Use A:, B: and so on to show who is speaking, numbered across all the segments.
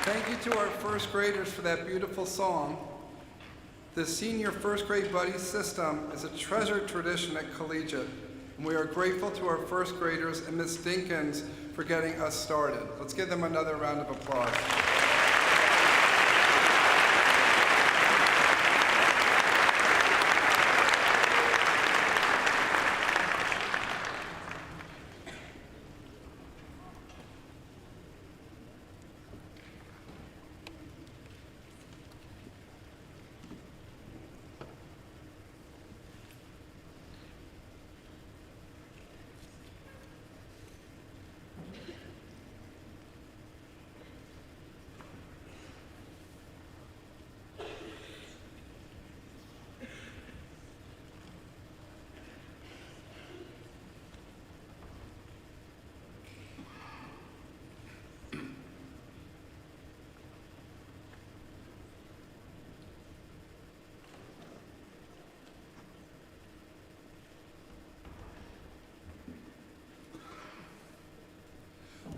A: Thank you to our first graders for that beautiful song. The Senior First Grade Buddies system is a treasured tradition at Collegiate, and we are grateful to our first graders and Ms. Dinkins for getting us started. Let's give them another round of applause.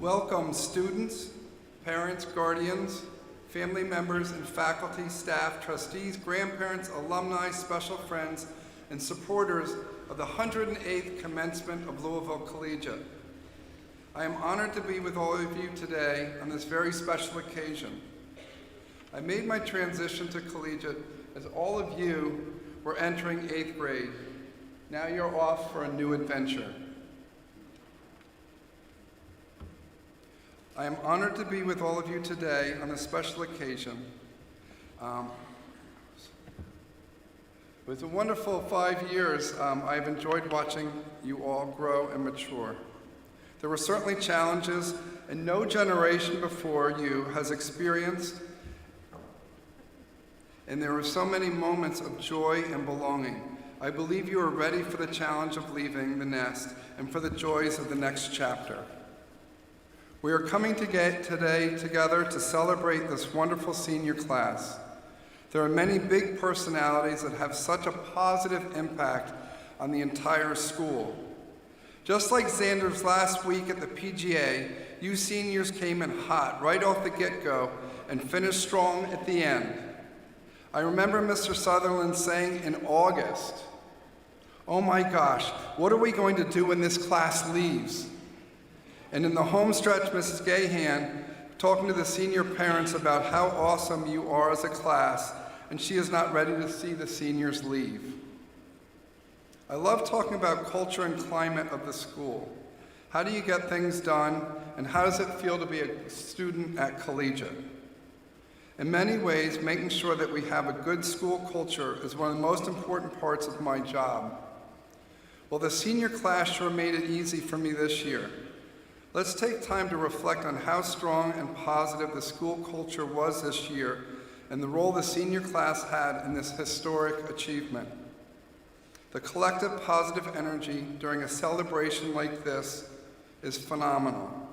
A: Welcome students, parents, guardians, family members, and faculty, staff, trustees, grandparents, alumni, special friends, and supporters of the 108th commencement of Louisville Collegiate. I am honored to be with all of you today on this very special occasion. I made my transition to Collegiate as all of you were entering 8th grade. Now you're off for a new adventure. I am honored to be with all of you today on this special occasion. It was a wonderful 5 years. I've enjoyed watching you all grow and mature. There were certainly challenges, and no generation before you has experienced, and there were so many moments of joy and belonging. I believe you are ready for the challenge of leaving the nest and for the joys of the next chapter. We are coming today together to celebrate this wonderful senior class. There are many big personalities that have such a positive impact on the entire school. Just like Xander's last week at the PGA, you seniors came in hot right off the get-go and finished strong at the end. I remember Mr. Sutherland saying in August, "Oh my gosh, what are we going to do when this class leaves?" And in the home stretch, Mrs. Gahan talking to the senior parents about how awesome you are as a class, and she is not ready to see the seniors leave. I love talking about culture and climate of the school. How do you get things done, and how does it feel to be a student at Collegiate? In many ways, making sure that we have a good school culture is one of the most important parts of my job. Well, the senior class sure made it easy for me this year. Let's take time to reflect on how strong and positive the school culture was this year and the role the senior class had in this historic achievement. The collective positive energy during a celebration like this is phenomenal.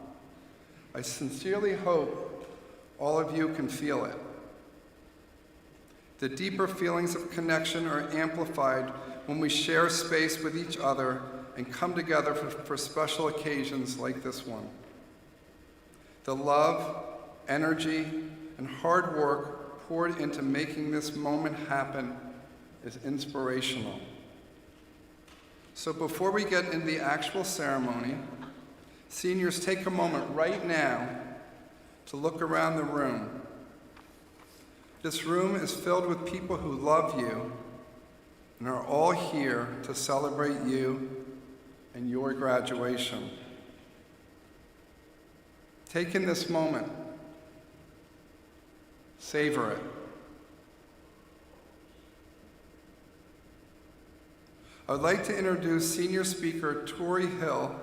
A: I sincerely hope all of you can feel it. The deeper feelings of connection are amplified when we share space with each other and come together for special occasions like this one. The love, energy, and hard work poured into making this moment happen is inspirational. So before we get into the actual ceremony, seniors, take a moment right now to look around the room. This room is filled with people who love you and are all here to celebrate you and your graduation. Take in this moment. Savor it. I would like to introduce senior speaker Tori Hill,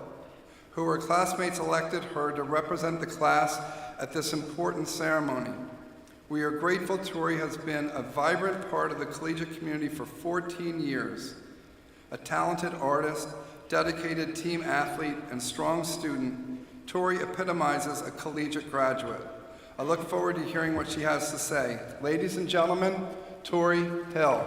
A: who her classmates elected her to represent the class at this important ceremony. We are grateful Tori has been a vibrant part of the collegiate community for 14 years. A talented artist, dedicated team athlete, and strong student, Tori epitomizes a collegiate graduate. I look forward to hearing what she has to say. Ladies and gentlemen, Tori Hill.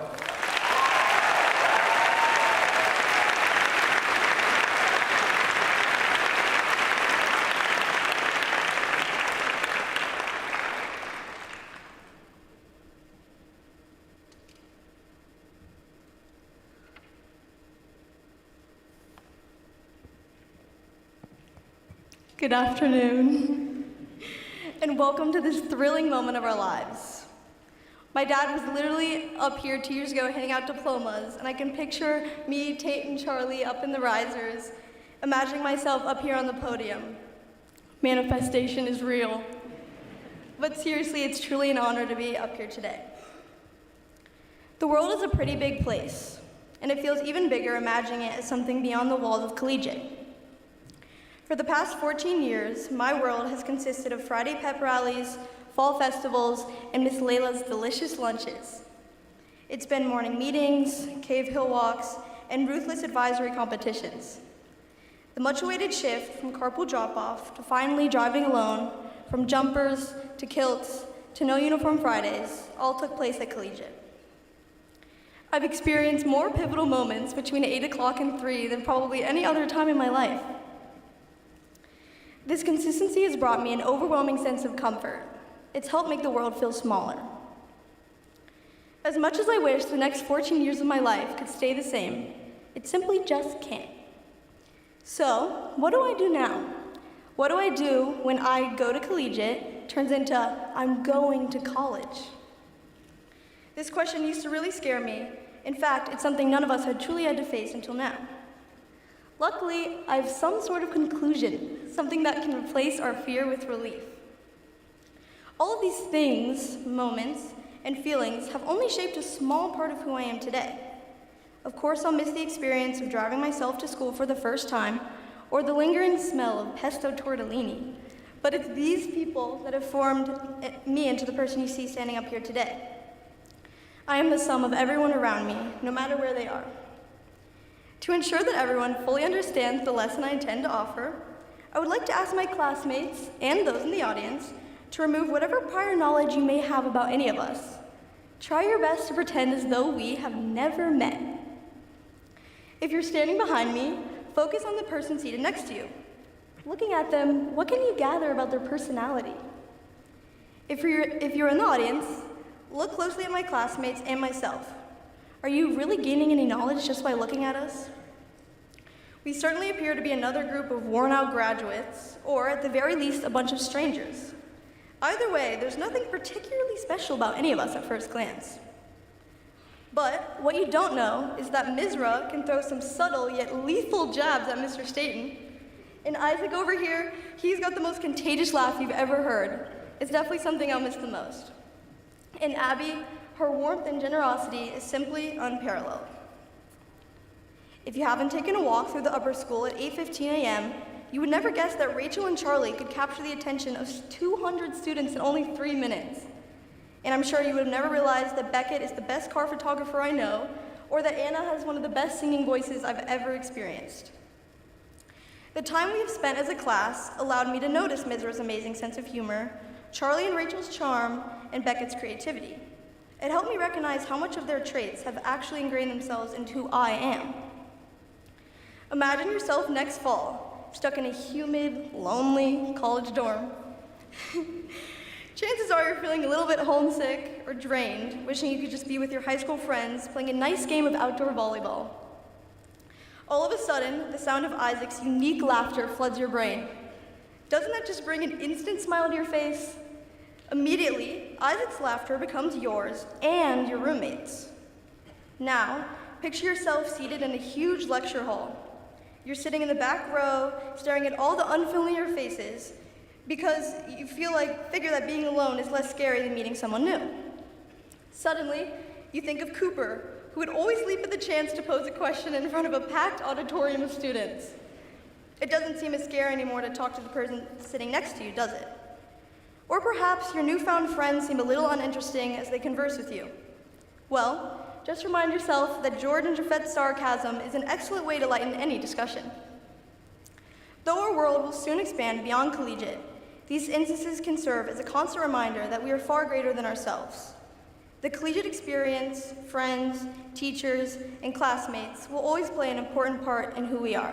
B: Good afternoon, and welcome to this thrilling moment of our lives. My dad was literally up here 2 years ago handing out diplomas, and I can picture me, Tate, and Charlie up in the risers, imagining myself up here on the podium. Manifestation is real. But seriously, it's truly an honor to be up here today. The world is a pretty big place, and it feels even bigger imagining it as something beyond the walls of Collegiate. For the past 14 years, my world has consisted of Friday pep rallies, fall festivals, and Miss Layla's delicious lunches. It's been morning meetings, cave hill walks, and ruthless advisory competitions. The much-awaited shift from carpool drop-off to finally driving alone, from jumpers to kilts to no uniform Fridays, all took place at Collegiate. I've experienced more pivotal moments between 8 o'clock and 3 than probably any other time in my life. This consistency has brought me an overwhelming sense of comfort. It's helped make the world feel smaller. As much as I wish the next 14 years of my life could stay the same, it simply just can't. So, what do I do now? What do I do when I go to Collegiate turns into I'm going to college? This question used to really scare me. In fact, it's something none of us had truly had to face until now. Luckily, I have some sort of conclusion, something that can replace our fear with relief. All of these things, moments, and feelings have only shaped a small part of who I am today. Of course, I'll miss the experience of driving myself to school for the first time, or the lingering smell of pesto tortellini, but it's these people that have formed me into the person you see standing up here today. I am the sum of everyone around me, no matter where they are. To ensure that everyone fully understands the lesson I intend to offer, I would like to ask my classmates and those in the audience to remove whatever prior knowledge you may have about any of us. Try your best to pretend as though we have never met. If you're standing behind me, focus on the person seated next to you. Looking at them, what can you gather about their personality? If you're in the audience, look closely at my classmates and myself. Are you really gaining any knowledge just by looking at us? We certainly appear to be another group of worn-out graduates, or at the very least, a bunch of strangers. Either way, there's nothing particularly special about any of us at first glance. But what you don't know is that Mizra can throw some subtle yet lethal jabs at Mr. Staten. And Isaac over here, he's got the most contagious laugh you've ever heard. It's definitely something I'll miss the most. And Abby, her warmth and generosity is simply unparalleled. If you haven't taken a walk through the upper school at 8:15 a.m., you would never guess that Rachel and Charlie could capture the attention of 200 students in only 3 minutes. And I'm sure you would have never realized that Beckett is the best car photographer I know, or that Anna has one of the best singing voices I've ever experienced. The time we have spent as a class allowed me to notice Mizra's amazing sense of humor, Charlie and Rachel's charm, and Beckett's creativity. It helped me recognize how much of their traits have actually ingrained themselves into who I am. Imagine yourself next fall, stuck in a humid, lonely college dorm. Chances are you're feeling a little bit homesick or drained, wishing you could just be with your high school friends playing a nice game of outdoor volleyball. All of a sudden, the sound of Isaac's unique laughter floods your brain. Doesn't that just bring an instant smile to your face? Immediately, Isaac's laughter becomes yours and your roommates. Now, picture yourself seated in a huge lecture hall. You're sitting in the back row, staring at all the unfamiliar faces, because you figure that being alone is less scary than meeting someone new. Suddenly, you think of Cooper, who would always leap at the chance to pose a question in front of a packed auditorium of students. It doesn't seem as scary anymore to talk to the person sitting next to you, does it? Or perhaps your newfound friends seem a little uninteresting as they converse with you. Well, just remind yourself that George and Jafet's sarcasm is an excellent way to lighten any discussion. Though our world will soon expand beyond Collegiate, these instances can serve as a constant reminder that we are far greater than ourselves. The collegiate experience, friends, teachers, and classmates will always play an important part in who we are.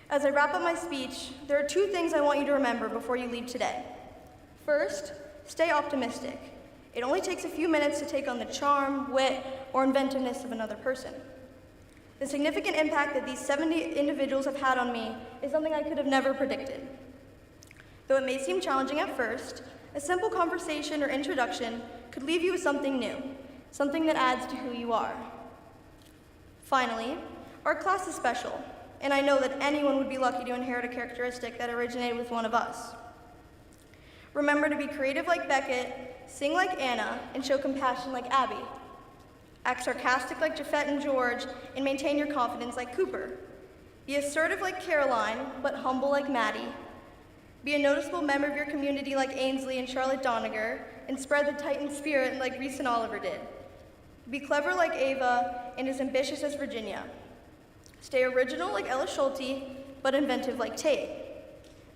B: As I wrap up my speech, there are 2 things I want you to remember before you leave today. First, stay optimistic. It only takes a few minutes to take on the charm, wit, or inventiveness of another person. The significant impact that these 70 individuals have had on me is something I could have never predicted. Though it may seem challenging at first, a simple conversation or introduction could leave you with something new, something that adds to who you are. Finally, our class is special, and I know that anyone would be lucky to inherit a characteristic that originated with one of us. Remember to be creative like Beckett, sing like Anna, and show compassion like Abby. Act sarcastic like Jafet and George, and maintain your confidence like Cooper. Be assertive like Caroline, but humble like Maddie. Be a noticeable member of your community like Ainsley and Charlotte Doniger, and spread the Titan spirit like Reese and Oliver did. Be clever like Ava, and as ambitious as Virginia. Stay original like Ella Schulte, but inventive like Tate.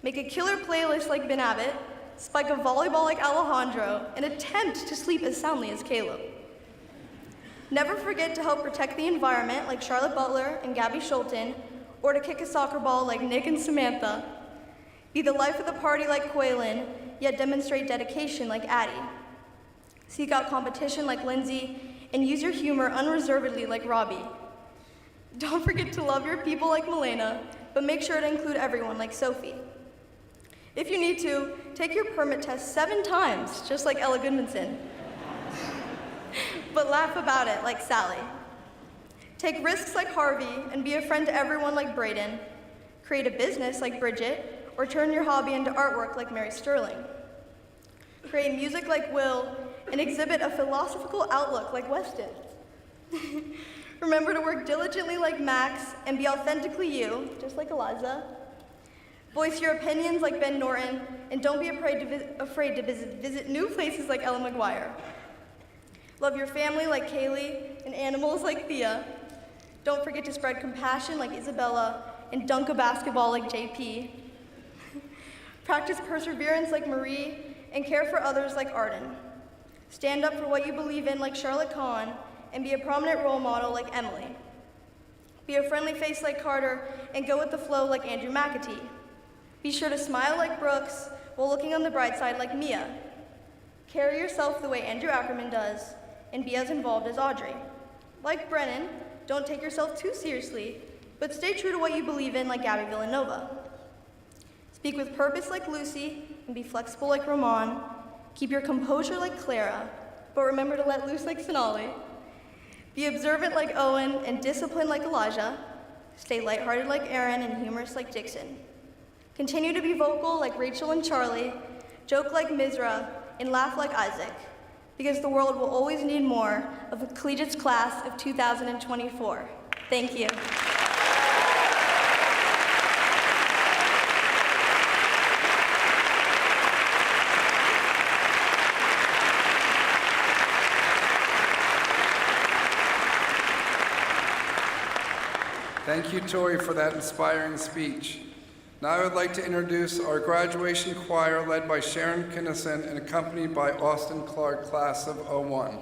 B: Make a killer playlist like Ben Abbott, spike a volleyball like Alejandro, and attempt to sleep as soundly as Caleb. Never forget to help protect the environment like Charlotte Butler and Gabby Schulten, or to kick a soccer ball like Nick and Samantha. Be the life of the party like Quaylen, yet demonstrate dedication like Addie. Seek out competition like Lindsay, and use your humor unreservedly like Robbie. Don't forget to love your people like Milena, but make sure to include everyone like Sophie. If you need to, take your permit test 7 times, just like Ella Goodmanson. But laugh about it like Sally. Take risks like Harvey and be a friend to everyone like Brayden. Create a business like Bridget, or turn your hobby into artwork like Mary Sterling. Create music like Will, and exhibit a philosophical outlook like Weston. Remember to work diligently like Max and be authentically you, just like Eliza. Voice your opinions like Ben Norton, and don't be afraid to visit new places like Ella McGuire. Love your family like Kaylee, and animals like Thea. Don't forget to spread compassion like Isabella, and dunk a basketball like JP. Practice perseverance like Marie, and care for others like Arden. Stand up for what you believe in like Charlotte Kahn, and be a prominent role model like Emily. Be a friendly face like Carter, and go with the flow like Andrew McAtee. Be sure to smile like Brooks, while looking on the bright side like Mia. Carry yourself the way Andrew Ackerman does, and be as involved as Audrey. Like Brennan, don't take yourself too seriously, but stay true to what you believe in like Gabby Villanova. Speak with purpose like Lucy, and be flexible like Ramon. Keep your composure like Clara, but remember to let loose like Sonali. Be observant like Owen, and disciplined like Elijah. Stay lighthearted like Aaron, and humorous like Dixon. Continue to be vocal like Rachel and Charlie, joke like Mizra, and laugh like Isaac, because the world will always need more of the Collegiate's class of 2024. Thank you.
A: Thank you, Tori, for that inspiring speech. Now I would like to introduce our graduation choir led by Sharon Kinnison and accompanied by Austin Clark, class of '01.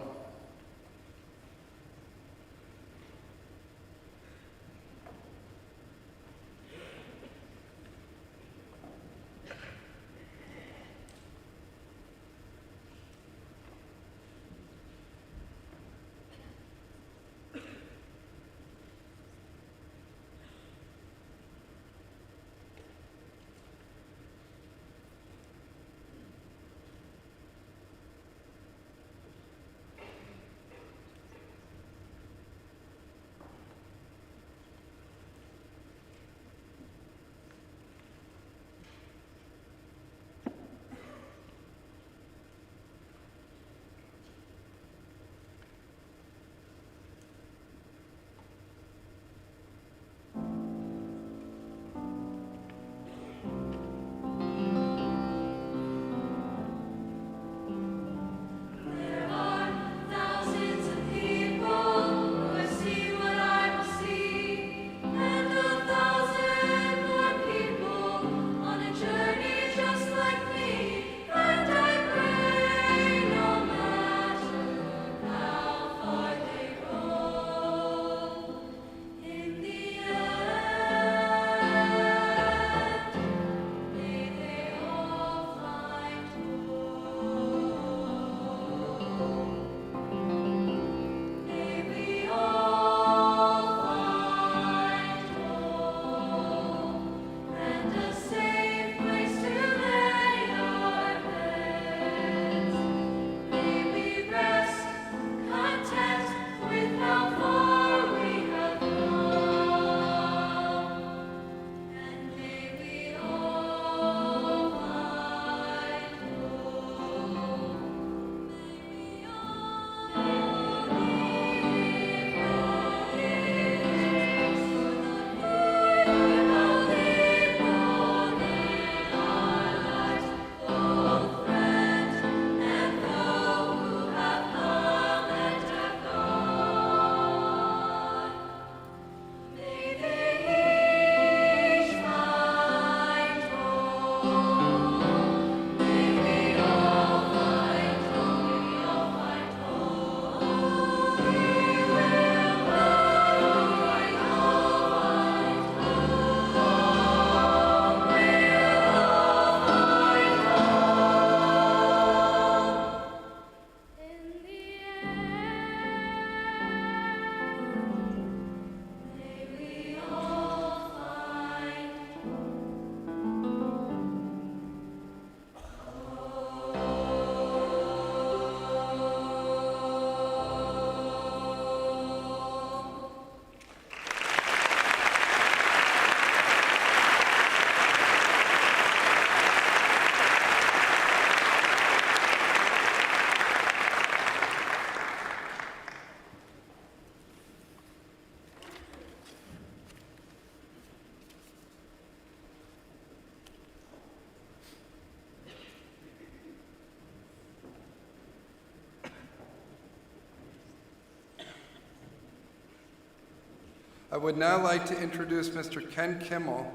A: I would now like to introduce Mr. Ken Kimmel,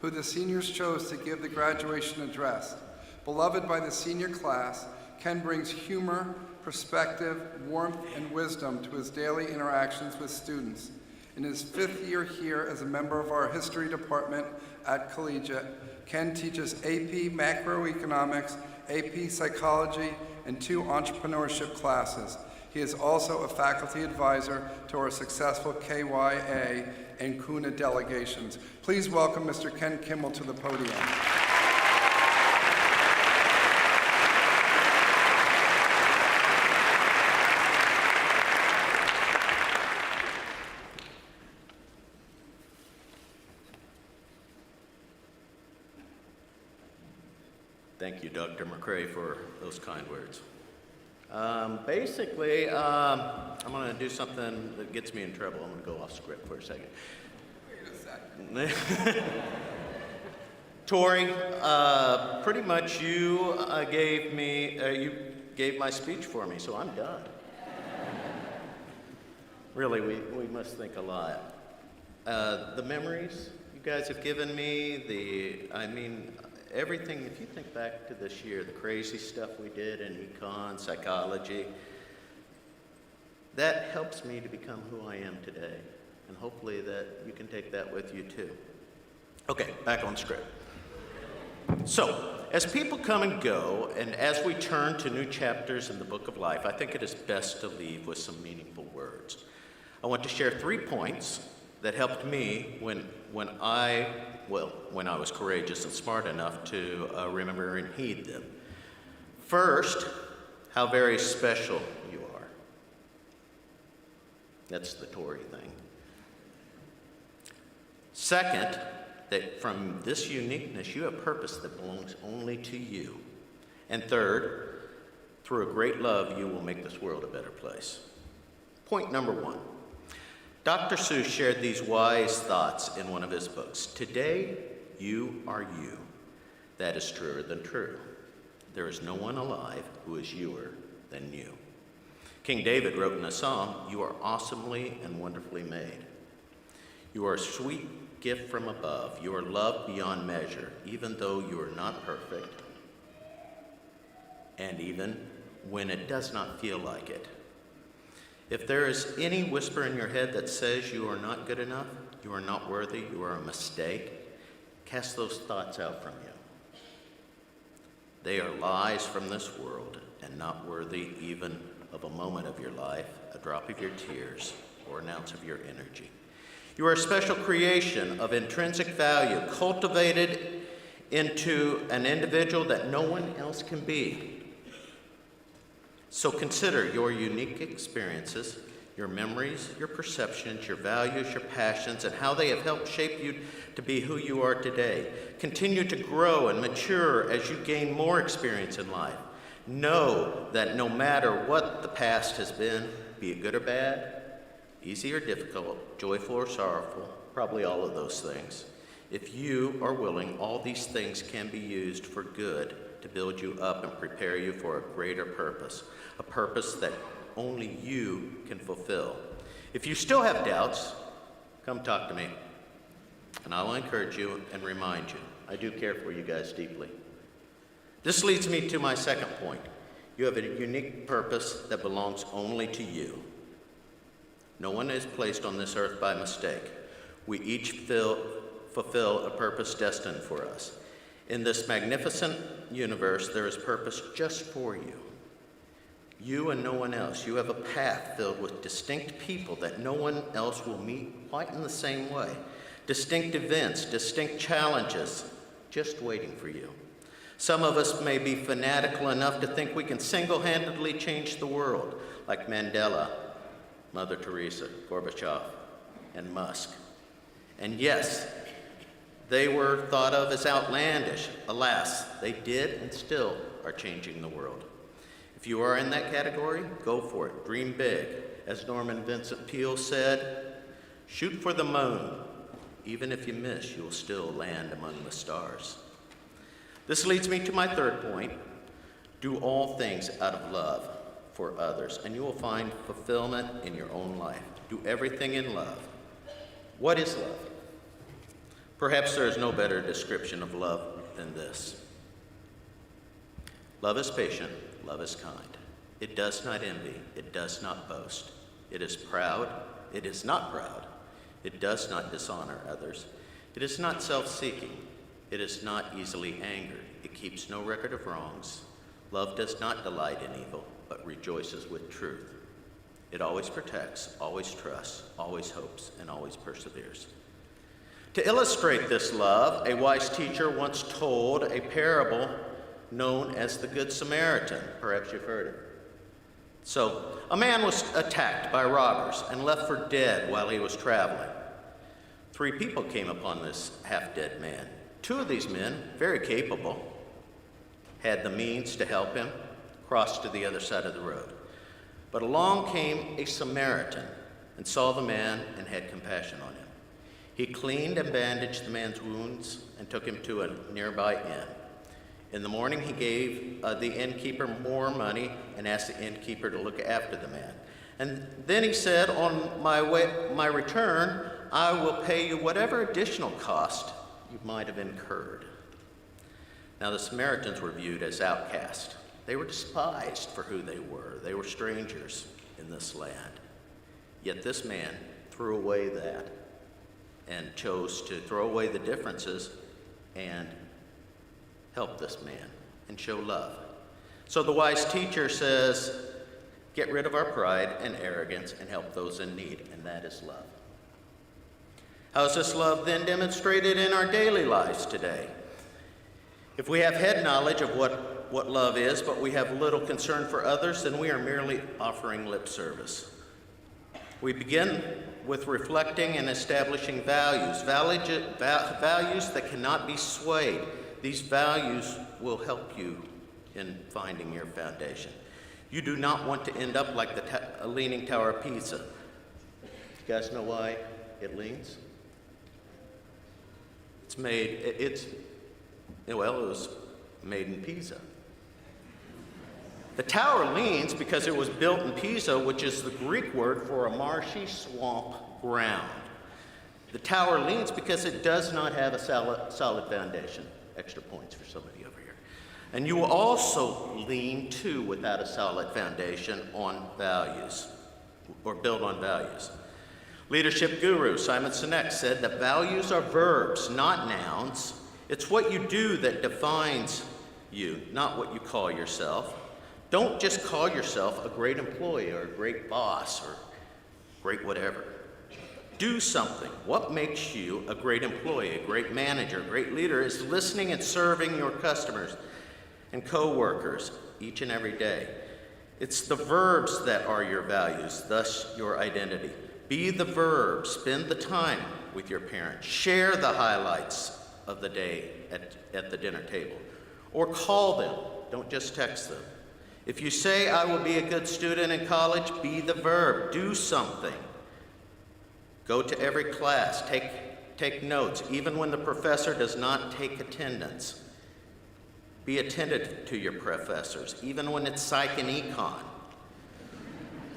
A: who the seniors chose to give the graduation address. Beloved by the senior class, Ken brings humor, perspective, warmth, and wisdom to his daily interactions with students. In his 5th year here as a member of our history department at Collegiate, Ken teaches AP Macroeconomics, AP Psychology, and 2 entrepreneurship classes. He is also a faculty advisor to our successful KYA and CUNA delegations. Please welcome Mr. Ken Kimmel to the podium.
C: Thank you, Dr. McCrae, for those kind words. Basically, I'm going to do something that gets me in trouble. I'm going to go off script for a second.
A: Wait a second.
C: Tori, pretty much you gave my speech for me, so I'm done. Really, we must think a lot. The memories you guys have given me, everything, if you think back to this year, the crazy stuff we did in econ, psychology, that helps me to become who I am today. And hopefully that you can take that with you too. Okay, back on script. So, as people come and go, and as we turn to new chapters in the book of life, I think it is best to leave with some meaningful words. I want to share 3 points that helped me when I was courageous and smart enough to remember and heed them. First, how very special you are. That's the Tory thing. Second, that from this uniqueness, you have purpose that belongs only to you. And third, through a great love, you will make this world a better place. Point number 1. Dr. Seuss shared these wise thoughts in one of his books. Today, you are you. That is truer than true. There is no one alive who is youer than you. King David wrote in a psalm, you are awesomely and wonderfully made. You are a sweet gift from above. You are loved beyond measure, even though you are not perfect, and even when it does not feel like it. If there is any whisper in your head that says you are not good enough, you are not worthy, you are a mistake, cast those thoughts out from you. They are lies from this world and not worthy even of a moment of your life, a drop of your tears, or an ounce of your energy. You are a special creation of intrinsic value, cultivated into an individual that no one else can be. So consider your unique experiences, your memories, your perceptions, your values, your passions, and how they have helped shape you to be who you are today. Continue to grow and mature as you gain more experience in life. Know that no matter what the past has been, be it good or bad, easy or difficult, joyful or sorrowful, probably all of those things. If you are willing, all these things can be used for good to build you up and prepare you for a greater purpose, a purpose that only you can fulfill. If you still have doubts, come talk to me, and I will encourage you and remind you. I do care for you guys deeply. This leads me to my second point. You have a unique purpose that belongs only to you. No one is placed on this earth by mistake. We each fulfill a purpose destined for us. In this magnificent universe, there is purpose just for you. You and no one else. You have a path filled with distinct people that no one else will meet quite in the same way. Distinct events, distinct challenges, just waiting for you. Some of us may be fanatical enough to think we can single-handedly change the world, like Mandela, Mother Teresa, Gorbachev, and Musk. And yes, they were thought of as outlandish. Alas, they did and still are changing the world. If you are in that category, go for it. Dream big. As Norman Vincent Peale said, shoot for the moon. Even if you miss, you'll still land among the stars. This leads me to my third point. Do all things out of love for others, and you will find fulfillment in your own life. Do everything in love. What is love? Perhaps there is no better description of love than this. Love is patient, love is kind. It does not envy, it does not boast. It is proud, it is not proud. It does not dishonor others. It is not self-seeking. It is not easily angered. It keeps no record of wrongs. Love does not delight in evil, but rejoices with truth. It always protects, always trusts, always hopes, and always perseveres. To illustrate this love, a wise teacher once told a parable known as the Good Samaritan. Perhaps you've heard it. So, a man was attacked by robbers and left for dead while he was traveling. 3 people came upon this half-dead man. 2 of these men, very capable, had the means to help him cross to the other side of the road. But along came a Samaritan and saw the man and had compassion on him. He cleaned and bandaged the man's wounds and took him to a nearby inn. In the morning, he gave the innkeeper more money and asked the innkeeper to look after the man. And then he said, on my return, I will pay you whatever additional cost you might have incurred. Now, the Samaritans were viewed as outcasts. They were despised for who they were. They were strangers in this land. Yet this man threw away that and chose to throw away the differences and help this man and show love. So the wise teacher says, get rid of our pride and arrogance and help those in need, and that is love. How is this love then demonstrated in our daily lives today? If we have head knowledge of what love is, but we have little concern for others, then we are merely offering lip service. We begin with reflecting and establishing values that cannot be swayed. These values will help you in finding your foundation. You do not want to end up like the Leaning Tower of Pisa. You guys know why it leans? It was made in Pisa. The tower leans because it was built in Pisa, which is the Greek word for a marshy swamp ground. The tower leans because it does not have a solid foundation. Extra points for somebody over here. And you will also lean too without a solid foundation on values, or build on values. Leadership guru Simon Sinek said that values are verbs, not nouns. It's what you do that defines you, not what you call yourself. Don't just call yourself a great employee or a great boss or great whatever. Do something. What makes you a great employee, a great manager, a great leader is listening and serving your customers and co-workers each and every day. It's the verbs that are your values, thus your identity. Be the verb. Spend the time with your parents. Share the highlights of the day at the dinner table. Or call them. Don't just text them. If you say, I will be a good student in college, be the verb. Do something. Go to every class. Take notes, even when the professor does not take attendance. Be attentive to your professors, even when it's psych and econ.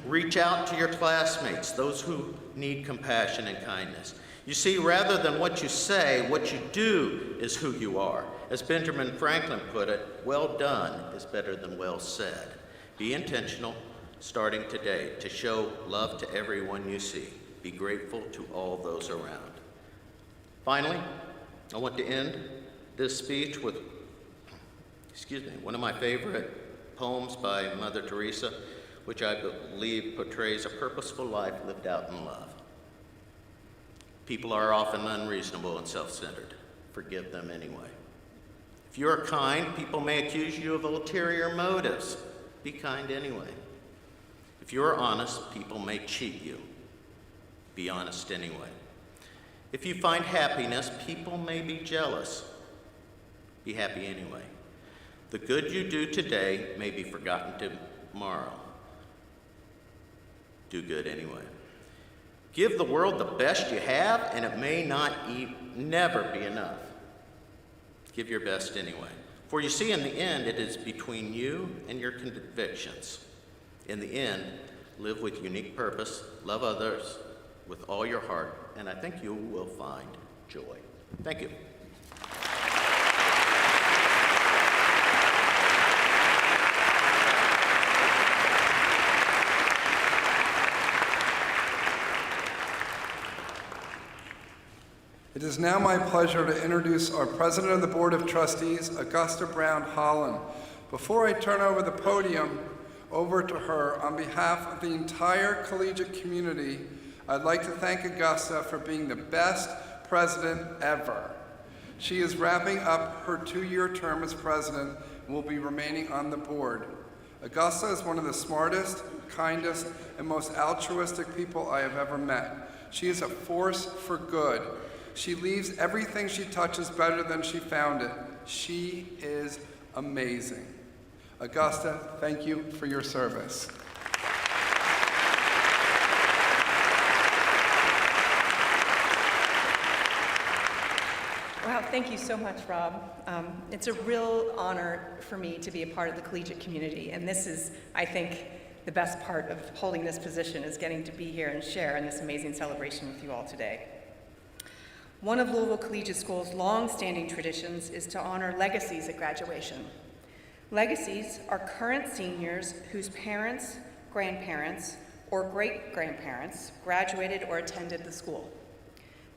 C: Reach out to your classmates, those who need compassion and kindness. You see, rather than what you say, what you do is who you are. As Benjamin Franklin put it, well done is better than well said. Be intentional, starting today, to show love to everyone you see. Be grateful to all those around. Finally, I want to end this speech with, one of my favorite poems by Mother Teresa, which I believe portrays a purposeful life lived out in love. People are often unreasonable and self-centered. Forgive them anyway. If you are kind, people may accuse you of ulterior motives. Be kind anyway. If you are honest, people may cheat you. Be honest anyway. If you find happiness, people may be jealous. Be happy anyway. The good you do today may be forgotten tomorrow. Do good anyway. Give the world the best you have, and it may never be enough. Give your best anyway. For you see, in the end, it is between you and your convictions. In the end, live with unique purpose, love others with all your heart, and I think you will find joy. Thank you.
A: It is now my pleasure to introduce our President of the Board of Trustees, Augusta Brown Holland. Before I turn over the podium over to her, on behalf of the entire collegiate community, I'd like to thank Augusta for being the best president ever. She is wrapping up her 2-year term as president and will be remaining on the board. Augusta is one of the smartest, kindest, and most altruistic people I have ever met. She is a force for good. She leaves everything she touches better than she found it. She is amazing. Augusta, thank you for your service.
D: Wow, thank you so much, Rob. It's a real honor for me to be a part of the collegiate community, and this is, I think, the best part of holding this position is getting to be here and share in this amazing celebration with you all today. One of Louisville Collegiate School's long-standing traditions is to honor legacies at graduation. Legacies are current seniors whose parents, grandparents, or great-grandparents graduated or attended the school.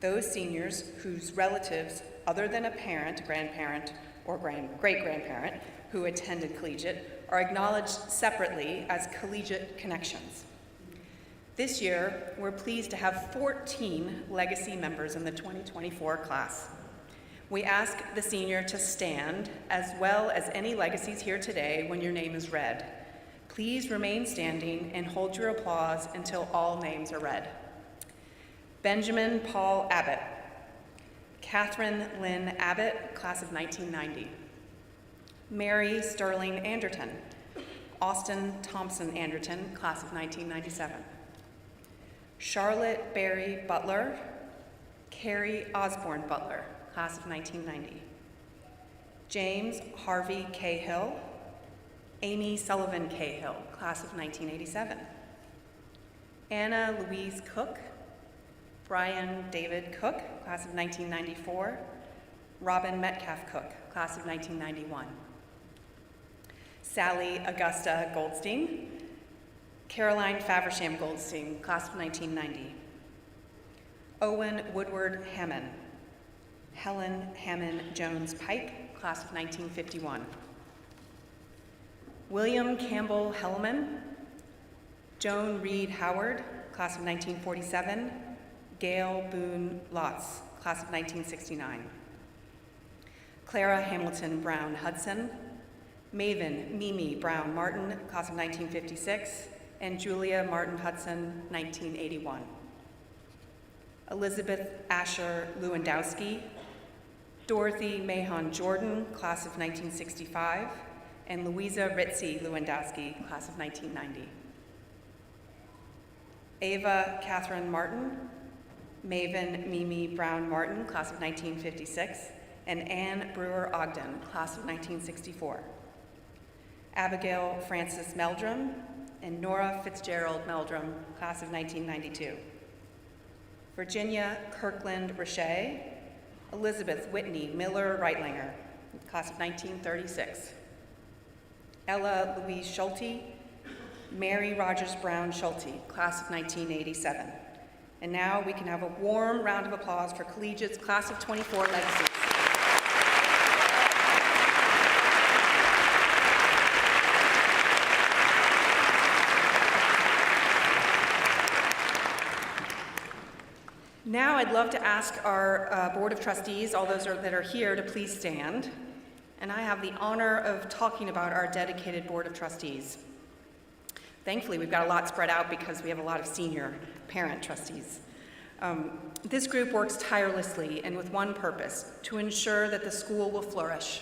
D: Those seniors whose relatives, other than a parent, grandparent, or great-grandparent who attended Collegiate are acknowledged separately as collegiate connections. This year, we're pleased to have 14 legacy members in the 2024 class. We ask the senior to stand, as well as any legacies here today when your name is read. Please remain standing and hold your applause until all names are read. Benjamin Paul Abbott. Catherine Lynn Abbott, class of 1990. Mary Sterling Anderton. Austin Thompson Anderton, class of 1997. Charlotte Barry Butler. Carrie Osborne Butler, class of 1990. James Harvey Cahill. Amy Sullivan Cahill, class of 1987. Anna Louise Cook. Brian David Cook, class of 1994. Robin Metcalf Cook, class of 1991. Sally Augusta Goldstein. Caroline Faversham Goldstein, class of 1990. Owen Woodward Hammond. Helen Hammond Jones Pike, class of 1951. William Campbell Hellman. Joan Reed Howard, class of 1947. Gail Boone Lotz, class of 1969. Clara Hamilton Brown Hudson. Maven Mimi Brown Martin, class of 1956. And Julia Martin Hudson, 1981. Elizabeth Asher Lewandowski. Dorothy Mahon Jordan, class of 1965. And Louisa Ritzy Lewandowski, class of 1990. Ava Catherine Martin. Maven Mimi Brown Martin, class of 1956, and Anne Brewer Ogden, class of 1964. Abigail Frances Meldrum, and Nora Fitzgerald Meldrum, class of 1992. Virginia Kirkland Richey. Elizabeth Whitney Miller Reitlinger, class of 1936. Ella Louise Schulte. Mary Rogers Brown Schulte, class of 1987. And now we can have a warm round of applause for Collegiate's class of 24 legacies. Now I'd love to ask our Board of Trustees, all those that are here, to please stand. And I have the honor of talking about our dedicated Board of Trustees. Thankfully, we've got a lot spread out because we have a lot of senior parent trustees. This group works tirelessly and with one purpose, to ensure that the school will flourish.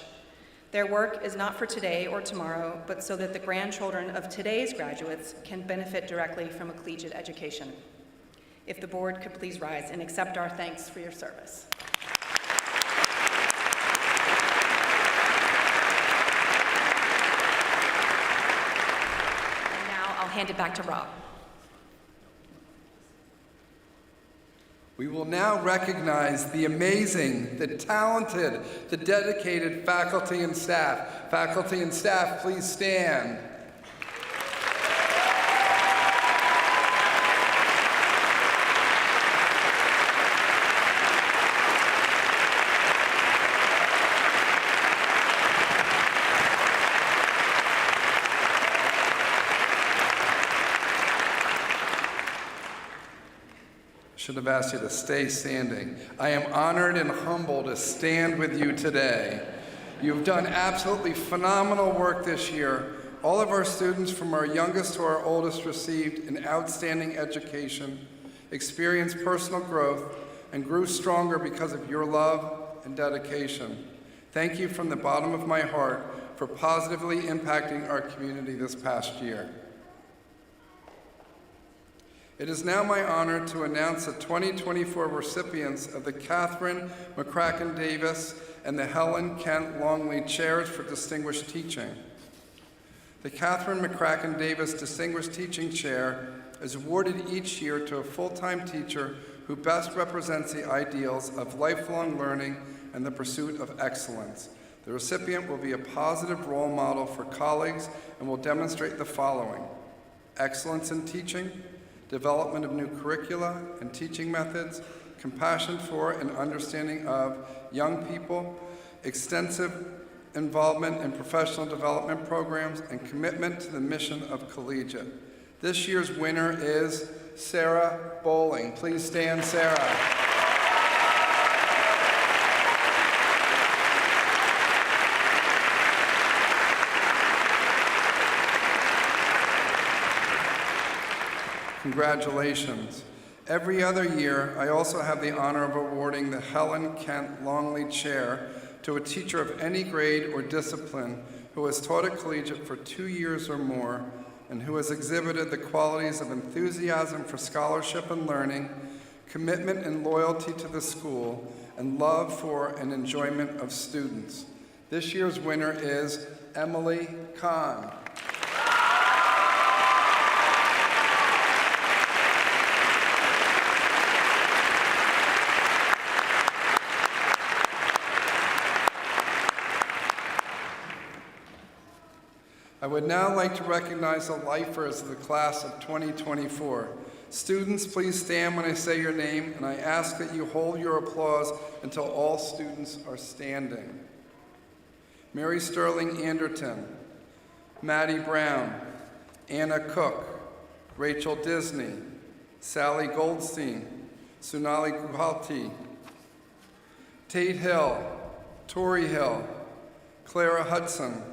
D: Their work is not for today or tomorrow, but so that the grandchildren of today's graduates can benefit directly from a collegiate education. If the board could please rise and accept our thanks for your service. And now I'll hand it back to Rob.
A: We will now recognize the amazing, the talented, the dedicated faculty and staff. Faculty and staff, please stand. Should have asked you to stay standing. I am honored and humbled to stand with you today. You've done absolutely phenomenal work this year. All of our students, from our youngest to our oldest, received an outstanding education, experienced personal growth, and grew stronger because of your love and dedication. Thank you from the bottom of my heart for positively impacting our community this past year. It is now my honor to announce the 2024 recipients of the Catherine McCracken Davis and the Helen Kent Longley Chairs for Distinguished Teaching. The Catherine McCracken Davis Distinguished Teaching Chair is awarded each year to a full-time teacher who best represents the ideals of lifelong learning and the pursuit of excellence. The recipient will be a positive role model for colleagues and will demonstrate the following: excellence in teaching, development of new curricula and teaching methods, compassion for and understanding of young people, extensive involvement in professional development programs, and commitment to the mission of Collegiate. This year's winner is Sarah Bowling. Please stand, Sarah. Congratulations. Every other year, I also have the honor of awarding the Helen Kent Longley Chair to a teacher of any grade or discipline who has taught at Collegiate for 2 years or more and who has exhibited the qualities of enthusiasm for scholarship and learning, commitment and loyalty to the school, and love for and enjoyment of students. This year's winner is Emily Kahn. I would now like to recognize the lifers of the class of 2024. Students, please stand when I say your name, and I ask that you hold your applause until all students are standing. Mary Sterling Anderton, Maddie Brown, Anna Cook, Rachel Disney, Sally Goldstein, Sunali Guhalti, Tate Hill, Tori Hill, Clara Hudson,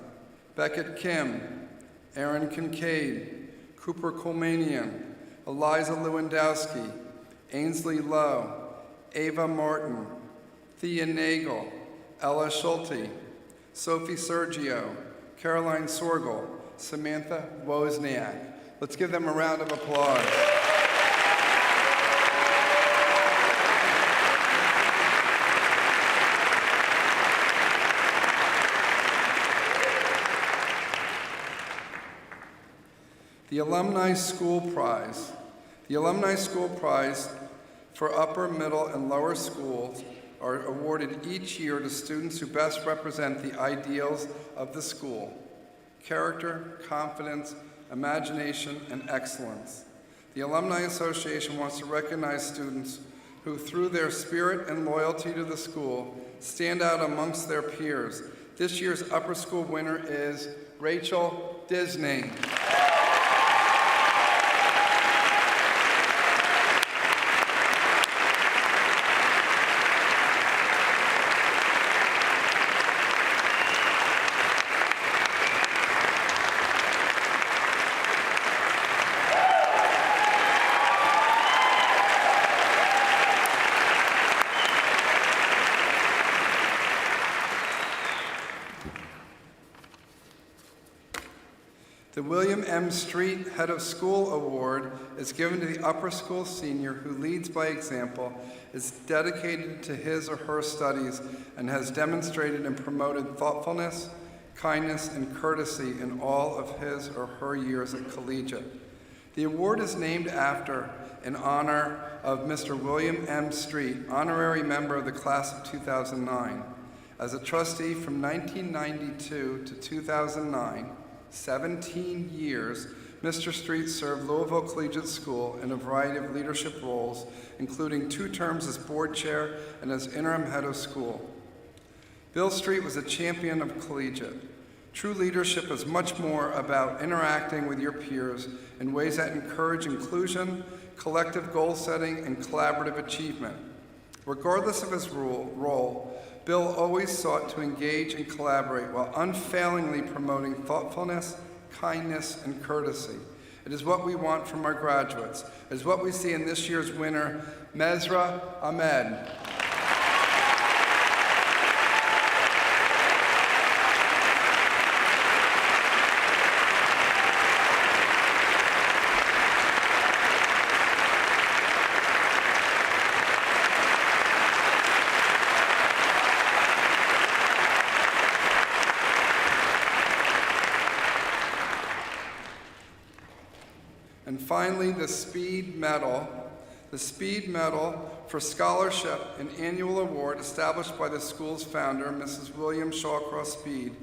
A: Beckett Kim, Aaron Kincaid, Cooper Colmanian, Eliza Lewandowski, Ainsley Lowe, Ava Martin, Thea Nagel, Ella Schulte, Sophie Sergio, Caroline Sorgel, Samantha Wozniak. Let's give them a round of applause. The Alumni School Prize. The Alumni School Prize for upper, middle, and lower schools are awarded each year to students who best represent the ideals of the school: character, confidence, imagination, and excellence. The Alumni Association wants to recognize students who, through their spirit and loyalty to the school, stand out amongst their peers. This year's upper school winner is Rachel Disney. The William M. Street Head of School Award is given to the upper school senior who leads by example, is dedicated to his or her studies, and has demonstrated and promoted thoughtfulness, kindness, and courtesy in all of his or her years at Collegiate. The award is named after in honor of Mr. William M. Street, honorary member of the class of 2009. As a trustee from 1992 to 2009, 17 years, Mr. Street served Louisville Collegiate School in a variety of leadership roles, including 2 terms as board chair and as interim head of school. Bill Street was a champion of Collegiate. True leadership is much more about interacting with your peers in ways that encourage inclusion, collective goal setting, and collaborative achievement. Regardless of his role, Bill always sought to engage and collaborate while unfailingly promoting thoughtfulness, kindness, and courtesy. It is what we want from our graduates. It is what we see in this year's winner, Mesra Ahmed. And finally, the Speed Medal. The Speed Medal for Scholarship, an annual award established by the school's founder, Mrs. William Shawcross Speed,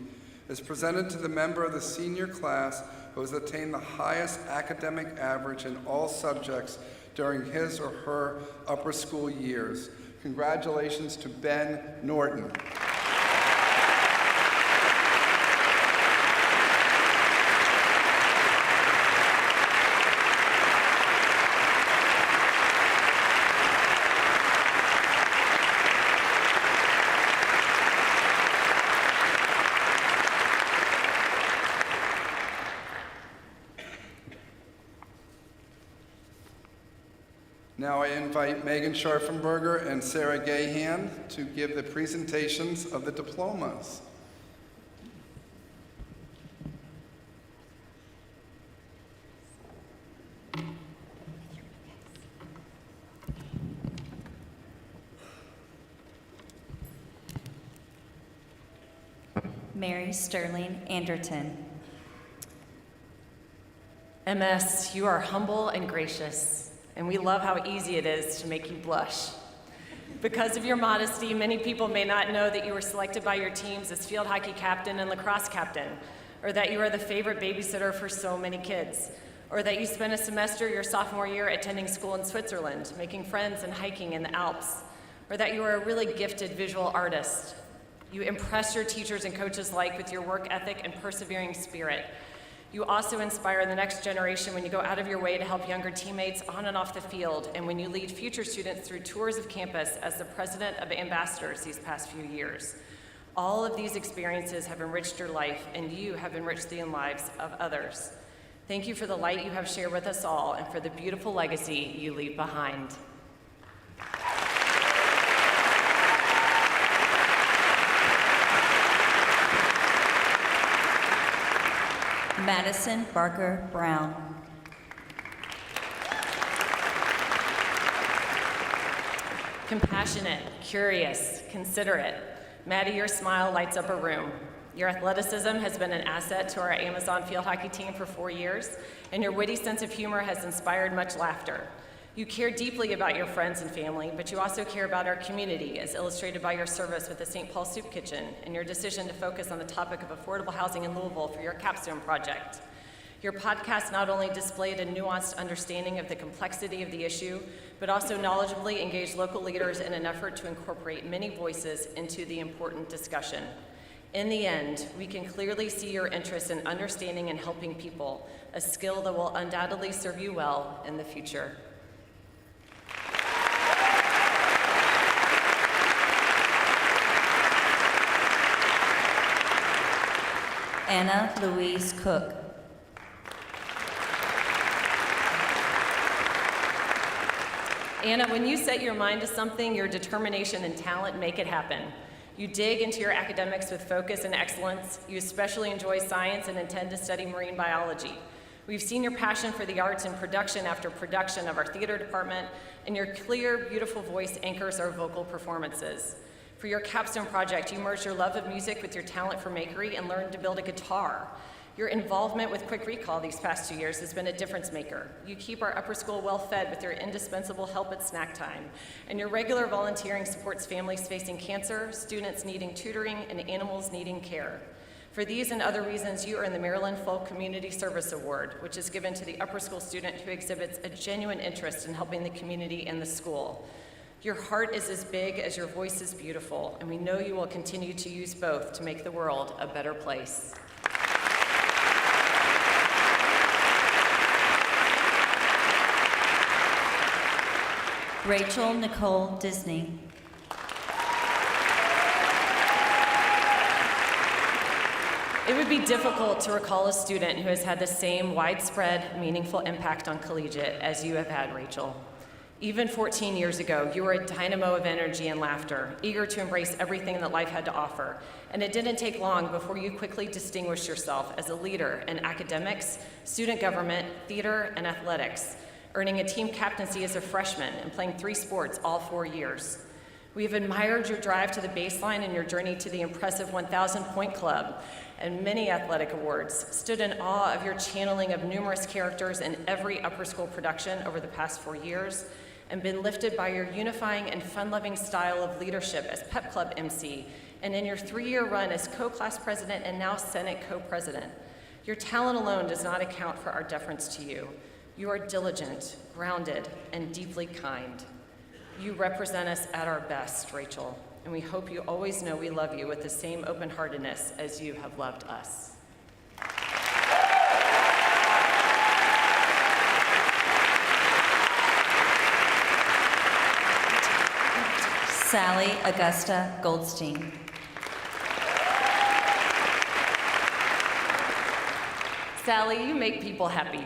A: is presented to the member of the senior class who has attained the highest academic average in all subjects during his or her upper school years. Congratulations to Ben Norton. Now I invite Megan Scharfenberger and Sarah Gahan to give the presentations of the diplomas.
E: Mary Sterling Anderton.
F: MS, you are humble and gracious, and we love how easy it is to make you blush. Because of your modesty, many people may not know that you were selected by your teams as field hockey captain and lacrosse captain, or that you are the favorite babysitter for so many kids, or that you spent a semester your sophomore year attending school in Switzerland, making friends and hiking in the Alps, or that you are a really gifted visual artist. You impress your teachers and coaches alike with your work ethic and persevering spirit. You also inspire the next generation when you go out of your way to help younger teammates on and off the field, and when you lead future students through tours of campus as the president of Ambassadors these past few years. All of these experiences have enriched your life, and you have enriched the lives of others. Thank you for the light you have shared with us all and for the beautiful legacy you leave behind.
E: Madison Barker Brown.
F: Compassionate, curious, considerate. Maddie, your smile lights up a room. Your athleticism has been an asset to our Amazon field hockey team for 4 years, and your witty sense of humor has inspired much laughter. You care deeply about your friends and family, but you also care about our community, as illustrated by your service with the St. Paul Soup Kitchen and your decision to focus on the topic of affordable housing in Louisville for your capstone project. Your podcast not only displayed a nuanced understanding of the complexity of the issue, but also knowledgeably engaged local leaders in an effort to incorporate many voices into the important discussion. In the end, we can clearly see your interest in understanding and helping people, a skill that will undoubtedly serve you well in the future.
E: Anna Louise Cook.
F: Anna, when you set your mind to something, your determination and talent make it happen. You dig into your academics with focus and excellence. You especially enjoy science and intend to study marine biology. We've seen your passion for the arts in production after production of our theater department, and your clear, beautiful voice anchors our vocal performances. For your capstone project, you merged your love of music with your talent for makery and learned to build a guitar. Your involvement with Quick Recall these past 2 years has been a difference maker. You keep our upper school well fed with your indispensable help at snack time, and your regular volunteering supports families facing cancer, students needing tutoring, and animals needing care. For these and other reasons, you earn the Maryland Folk Community Service Award, which is given to the upper school student who exhibits a genuine interest in helping the community and the school. Your heart is as big as your voice is beautiful, and we know you will continue to use both to make the world a better place.
E: Rachel Nicole Disney.
F: It would be difficult to recall a student who has had the same widespread, meaningful impact on Collegiate as you have had, Rachel. Even 14 years ago, you were a dynamo of energy and laughter, eager to embrace everything that life had to offer. And it didn't take long before you quickly distinguished yourself as a leader in academics, student government, theater, and athletics, earning a team captaincy as a freshman and playing 3 sports all 4 years. We have admired your drive to the baseline and your journey to the impressive 1,000-point club and many athletic awards, stood in awe of your channeling of numerous characters in every upper school production over the past 4 years, and been lifted by your unifying and fun-loving style of leadership as Pep Club MC, and in your 3-year run as co-class president and now Senate co-president. Your talent alone does not account for our deference to you. You are diligent, grounded, and deeply kind. You represent us at our best, Rachel, and we hope you always know we love you with the same open-heartedness as you have loved us.
E: Sally Augusta Goldstein.
F: Sally, you make people happy.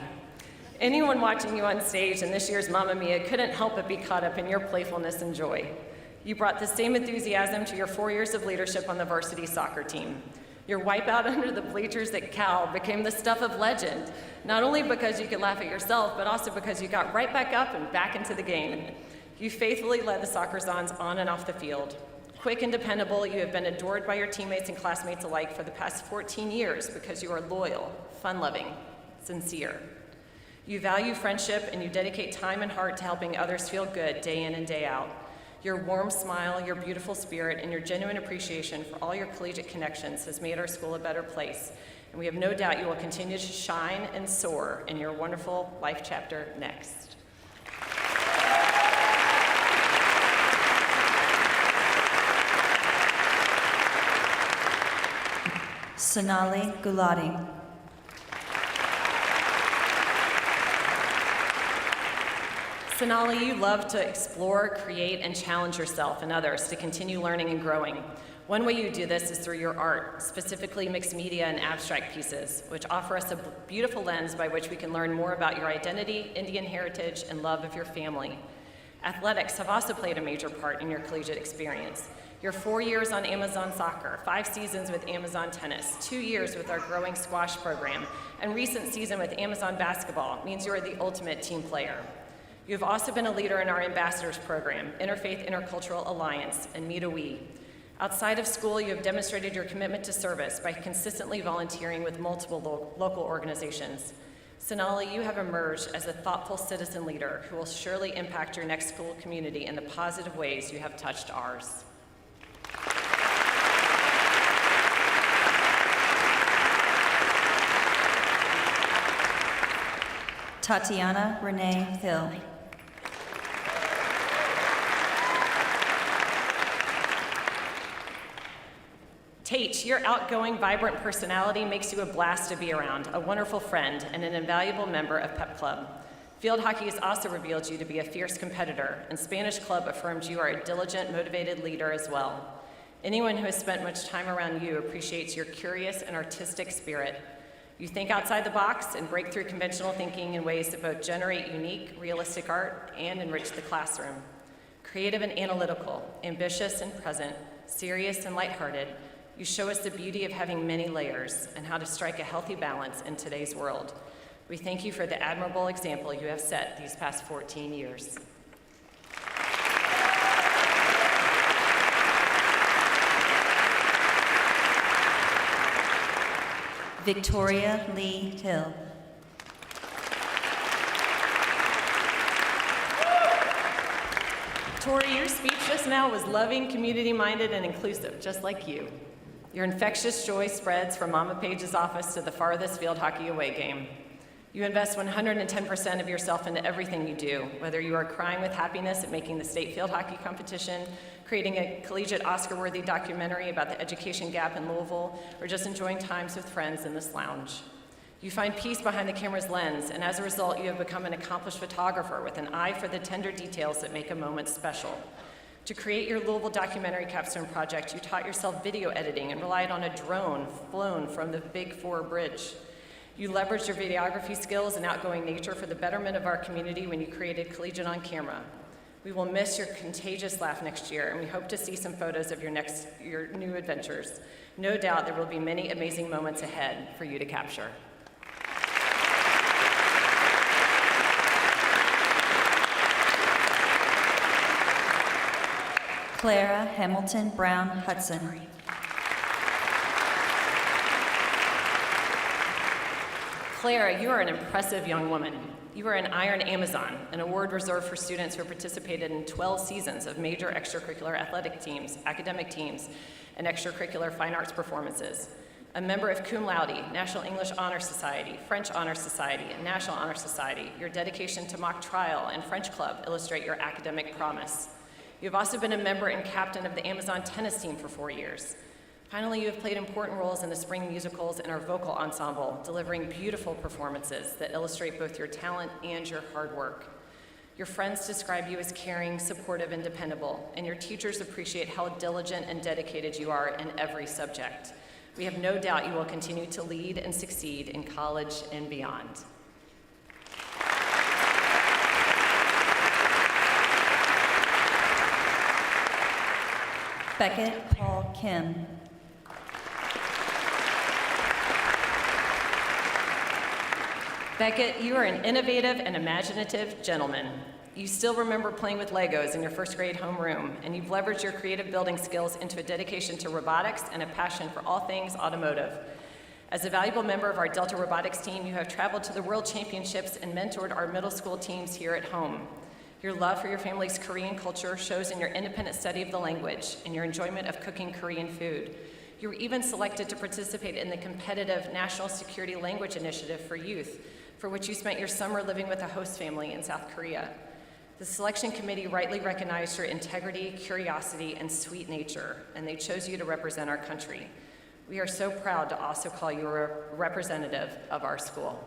F: Anyone watching you on stage in this year's Mamma Mia couldn't help but be caught up in your playfulness and joy. You brought the same enthusiasm to your 4 years of leadership on the varsity soccer team. Your wipeout under the bleachers at Cal became the stuff of legend, not only because you could laugh at yourself, but also because you got right back up and back into the game. You faithfully led the soccer Zons on and off the field. Quick and dependable, you have been adored by your teammates and classmates alike for the past 14 years because you are loyal, fun-loving, sincere. You value friendship and you dedicate time and heart to helping others feel good day in and day out. Your warm smile, your beautiful spirit, and your genuine appreciation for all your collegiate connections has made our school a better place. And we have no doubt you will continue to shine and soar in your wonderful life chapter next.
E: Sonali Gulati.
F: Sonali, you love to explore, create, and challenge yourself and others to continue learning and growing. One way you do this is through your art, specifically mixed media and abstract pieces, which offer us a beautiful lens by which we can learn more about your identity, Indian heritage, and love of your family. Athletics have also played a major part in your collegiate experience. Your 4 years on Amazon Soccer, 5 seasons with Amazon Tennis, 2 years with our growing squash program, and recent season with Amazon Basketball means you are the ultimate team player. You have also been a leader in our ambassadors program, Interfaith Intercultural Alliance, and Meet a We. Outside of school, you have demonstrated your commitment to service by consistently volunteering with multiple local organizations. Sonali, you have emerged as a thoughtful citizen leader who will surely impact your next school community in the positive ways you have touched ours.
E: Tatiana Renee Hill.
F: Tate, your outgoing, vibrant personality makes you a blast to be around, a wonderful friend, and an invaluable member of Pep Club. Field hockey has also revealed you to be a fierce competitor, and Spanish Club affirmed you are a diligent, motivated leader as well. Anyone who has spent much time around you appreciates your curious and artistic spirit. You think outside the box and break through conventional thinking in ways that both generate unique, realistic art and enrich the classroom. Creative and analytical, ambitious and present, serious and lighthearted, you show us the beauty of having many layers and how to strike a healthy balance in today's world. We thank you for the admirable example you have set these past 14 years.
E: Victoria Lee Hill.
F: Tori, your speech just now was loving, community-minded, and inclusive, just like you. Your infectious joy spreads from Mama Page's office to the farthest field hockey away game. You invest 110% of yourself into everything you do, whether you are crying with happiness at making the state field hockey competition, creating a collegiate Oscar-worthy documentary about the education gap in Louisville, or just enjoying times with friends in this lounge. You find peace behind the camera's lens, and as a result, you have become an accomplished photographer with an eye for the tender details that make a moment special. To create your Louisville documentary capstone project, you taught yourself video editing and relied on a drone flown from the Big Four Bridge. You leveraged your videography skills and outgoing nature for the betterment of our community when you created Collegiate on Camera. We will miss your contagious laugh next year, and we hope to see some photos of your new adventures. No doubt there will be many amazing moments ahead for you to capture.
E: Clara Hamilton Brown Hudson.
F: Clara, you are an impressive young woman. You are an Iron Amazon, an award reserved for students who participated in 12 seasons of major extracurricular athletic teams, academic teams, and extracurricular fine arts performances. A member of Cum Laude, National English Honor Society, French Honor Society, and National Honor Society, your dedication to mock trial and French club illustrate your academic promise. You have also been a member and captain of the Amazon tennis team for 4 years. Finally, you have played important roles in the spring musicals and our vocal ensemble, delivering beautiful performances that illustrate both your talent and your hard work. Your friends describe you as caring, supportive, and dependable, and your teachers appreciate how diligent and dedicated you are in every subject. We have no doubt you will continue to lead and succeed in college and beyond.
E: Beckett Paul Kim.
F: Beckett, you are an innovative and imaginative gentleman. You still remember playing with Legos in your first grade homeroom, and you've leveraged your creative building skills into a dedication to robotics and a passion for all things automotive. As a valuable member of our Delta Robotics team, you have traveled to the World Championships and mentored our middle school teams here at home. Your love for your family's Korean culture shows in your independent study of the language and your enjoyment of cooking Korean food. You were even selected to participate in the competitive National Security Language Initiative for Youth, for which you spent your summer living with a host family in South Korea. The selection committee rightly recognized your integrity, curiosity, and sweet nature, and they chose you to represent our country. We are so proud to also call you a representative of our school.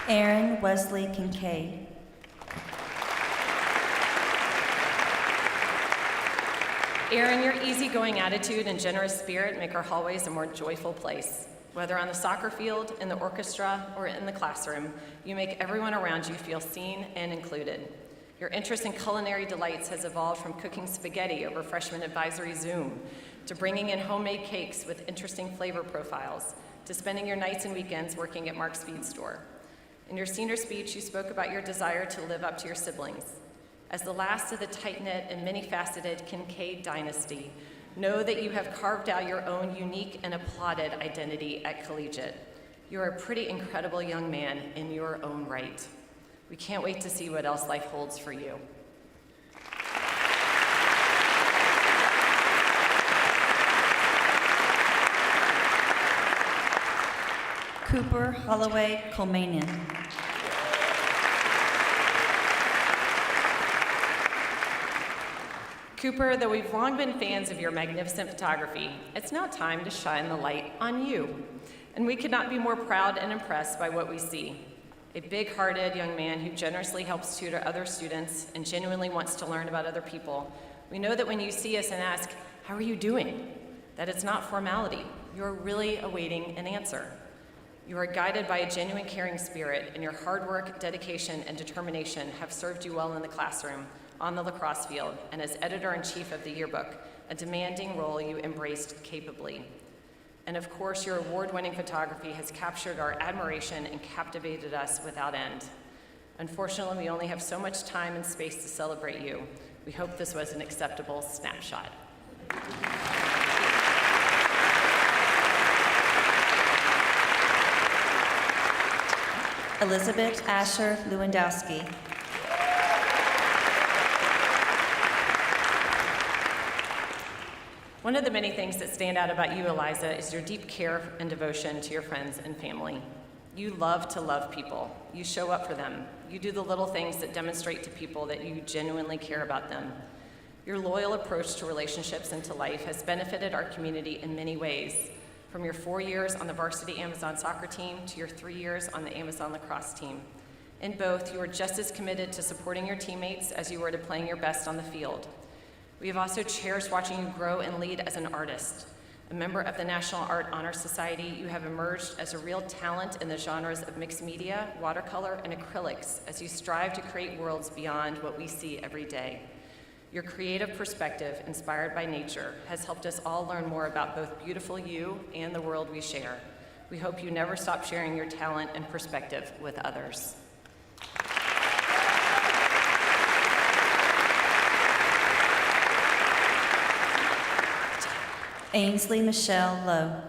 E: Aaron Wesley Kincaid.
F: Aaron, your easygoing attitude and generous spirit make our hallways a more joyful place. Whether on the soccer field, in the orchestra, or in the classroom, you make everyone around you feel seen and included. Your interest in culinary delights has evolved from cooking spaghetti over freshman advisory Zoom, to bringing in homemade cakes with interesting flavor profiles, to spending your nights and weekends working at Mark's Feed Store. In your senior speech, you spoke about your desire to live up to your siblings. As the last of the tight-knit and many-faceted Kincaid dynasty, know that you have carved out your own unique and applauded identity at Collegiate. You are a pretty incredible young man in your own right. We can't wait to see what else life holds for you.
E: Cooper Holloway Colmanian.
F: Cooper, though we've long been fans of your magnificent photography, it's now time to shine the light on you. And we could not be more proud and impressed by what we see. A big-hearted young man who generously helps tutor other students and genuinely wants to learn about other people. We know that when you see us and ask, "How are you doing?" that it's not formality. You're really awaiting an answer. You are guided by a genuine caring spirit, and your hard work, dedication, and determination have served you well in the classroom, on the lacrosse field, and as editor-in-chief of the yearbook, a demanding role you embraced capably. And of course, your award-winning photography has captured our admiration and captivated us without end. Unfortunately, we only have so much time and space to celebrate you, We hope this was an acceptable snapshot.
E: Elizabeth Asher Lewandowski.
F: One of the many things that stand out about you, Eliza, is your deep care and devotion to your friends and family. You love to love people. You show up for them. You do the little things that demonstrate to people that you genuinely care about them. Your loyal approach to relationships and to life has benefited our community in many ways, from your 4 years on the varsity Amazon soccer team to your 3 years on the Amazon lacrosse team. In both, you are just as committed to supporting your teammates as you were to playing your best on the field. We have also cherished watching you grow and lead as an artist. A member of the National Art Honor Society, you have emerged as a real talent in the genres of mixed media, watercolor, and acrylics as you strive to create worlds beyond what we see every day. Your creative perspective, inspired by nature, has helped us all learn more about both beautiful you and the world we share. We hope you never stop sharing your talent and perspective with others.
E: Ainsley Michelle Lowe.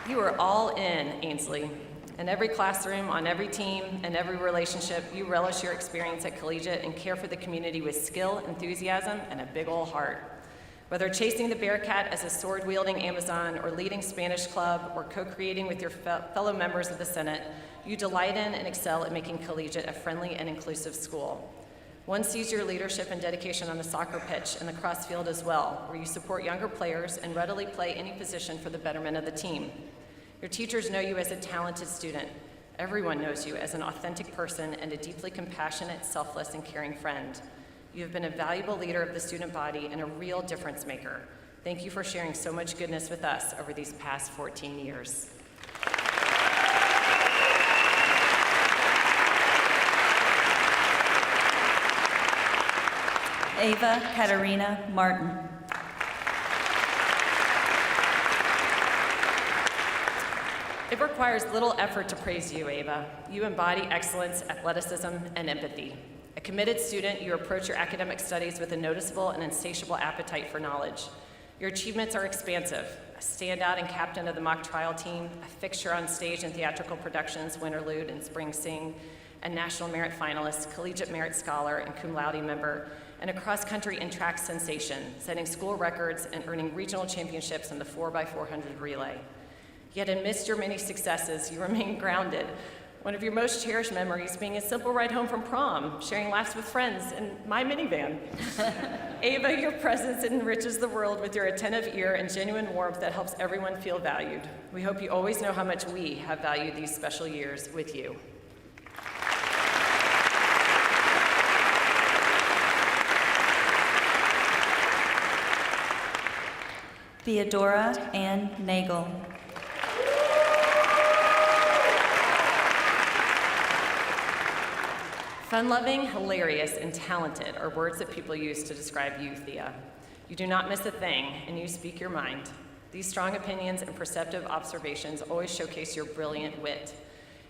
F: You are all in, Ainsley. In every classroom, on every team, and every relationship, you relish your experience at Collegiate and care for the community with skill, enthusiasm, and a big ol' heart. Whether chasing the Bearcat as a sword-wielding Amazon, or leading Spanish club, or co-creating with your fellow members of the Senate, you delight in and excel at making Collegiate a friendly and inclusive school. One sees your leadership and dedication on the soccer pitch and the cross field as well, where you support younger players and readily play any position for the betterment of the team. Your teachers know you as a talented student. Everyone knows you as an authentic person and a deeply compassionate, selfless, and caring friend. You have been a valuable leader of the student body and a real difference maker. Thank you for sharing so much goodness with us over these past 14 years.
E: Ava Katarina Martin.
F: It requires little effort to praise you, Ava. You embody excellence, athleticism, and empathy. A committed student, you approach your academic studies with a noticeable and insatiable appetite for knowledge. Your achievements are expansive. A standout and captain of the mock trial team, a fixture on stage and theatrical productions, Winterlude and Spring Sing, a National Merit Finalist, Collegiate Merit Scholar, and cum laude member, and a cross-country and track sensation, setting school records and earning regional championships in the 4x400 relay. Yet amidst your many successes, you remain grounded. One of your most cherished memories being a simple ride home from prom, sharing laughs with friends in my minivan. Ava, your presence enriches the world with your attentive ear and genuine warmth that helps everyone feel valued. We hope you always know how much we have valued these special years with you.
E: Theodora Ann Nagel.
F: Fun-loving, hilarious, and talented are words that people use to describe you, Thea. You do not miss a thing, and you speak your mind. These strong opinions and perceptive observations always showcase your brilliant wit.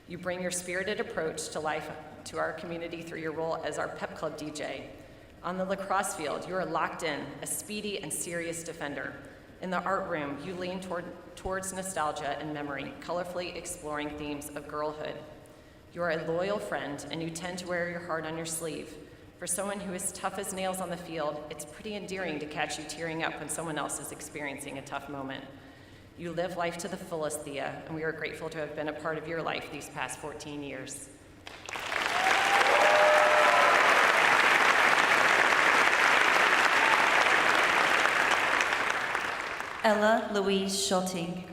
F: You bring your spirited approach to life to our community through your role as our pep club DJ. On the lacrosse field, you are locked in, a speedy and serious defender. In the art room, you lean towards nostalgia and memory, colorfully exploring themes of girlhood. You are a loyal friend, and you tend to wear your heart on your sleeve. For someone who is tough as nails on the field, it's pretty endearing to catch you tearing up when someone else is experiencing a tough moment. You live life to the fullest, Thea, and we are grateful to have been a part of your life these past 14 years.
E: Ella Louise Schulte.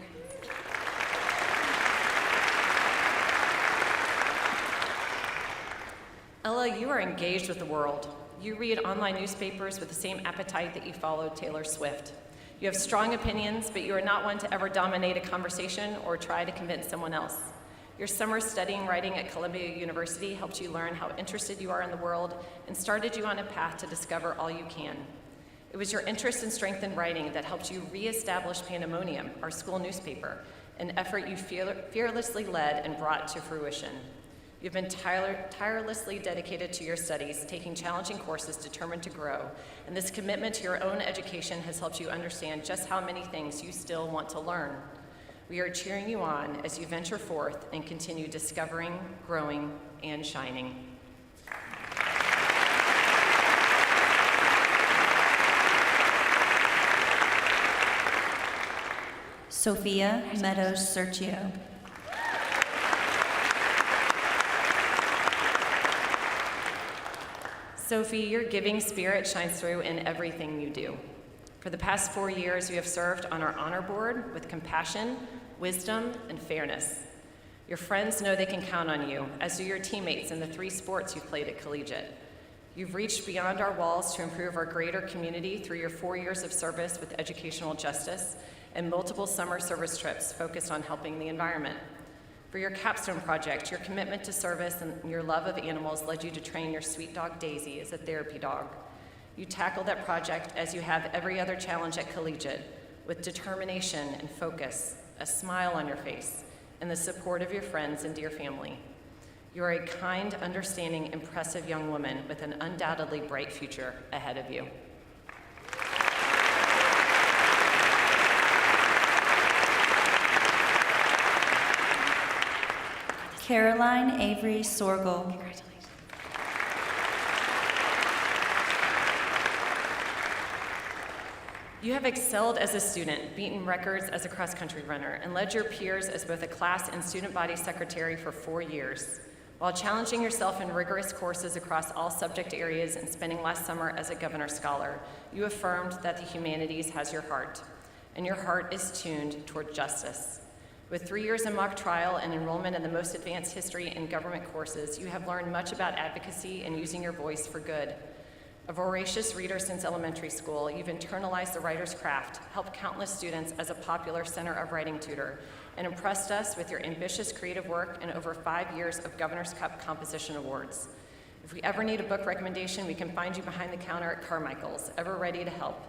F: Ella, you are engaged with the world. You read online newspapers with the same appetite that you follow Taylor Swift. You have strong opinions, but you are not one to ever dominate a conversation or try to convince someone else. Your summer studying writing at Columbia University helped you learn how interested you are in the world and started you on a path to discover all you can. It was your interest and strength in writing that helped you reestablish Pandemonium, our school newspaper, an effort you fearlessly led and brought to fruition. You've been tirelessly dedicated to your studies, taking challenging courses, determined to grow, and this commitment to your own education has helped you understand just how many things you still want to learn. We are cheering you on as you venture forth and continue discovering, growing, and shining.
E: Sophia Meadows Sergio.
F: Sophie, your giving spirit shines through in everything you do. For the past 4 years, you have served on our honor board with compassion, wisdom, and fairness. Your friends know they can count on you, as do your teammates in the 3 sports you've played at Collegiate. You've reached beyond our walls to improve our greater community through your 4 years of service with educational justice and multiple summer service trips focused on helping the environment. For your capstone project, your commitment to service and your love of animals led you to train your sweet dog Daisy as a therapy dog. You tackled that project as you have every other challenge at Collegiate, with determination and focus, a smile on your face, and the support of your friends and dear family. You are a kind, understanding, impressive young woman with an undoubtedly bright future ahead of you.
E: Caroline Avery Sorgel.
F: You have excelled as a student, beaten records as a cross-country runner, and led your peers as both a class and student body secretary for 4 years. While challenging yourself in rigorous courses across all subject areas and spending last summer as a Governor Scholar, you affirmed that the humanities has your heart, and your heart is tuned toward justice. With 3 years in mock trial and enrollment in the most advanced history and government courses, you have learned much about advocacy and using your voice for good. A voracious reader since elementary school, you've internalized the writer's craft, helped countless students as a popular center of writing tutor, and impressed us with your ambitious creative work and over 5 years of Governor's Cup composition awards. If we ever need a book recommendation, we can find you behind the counter at Carmichael's, ever ready to help.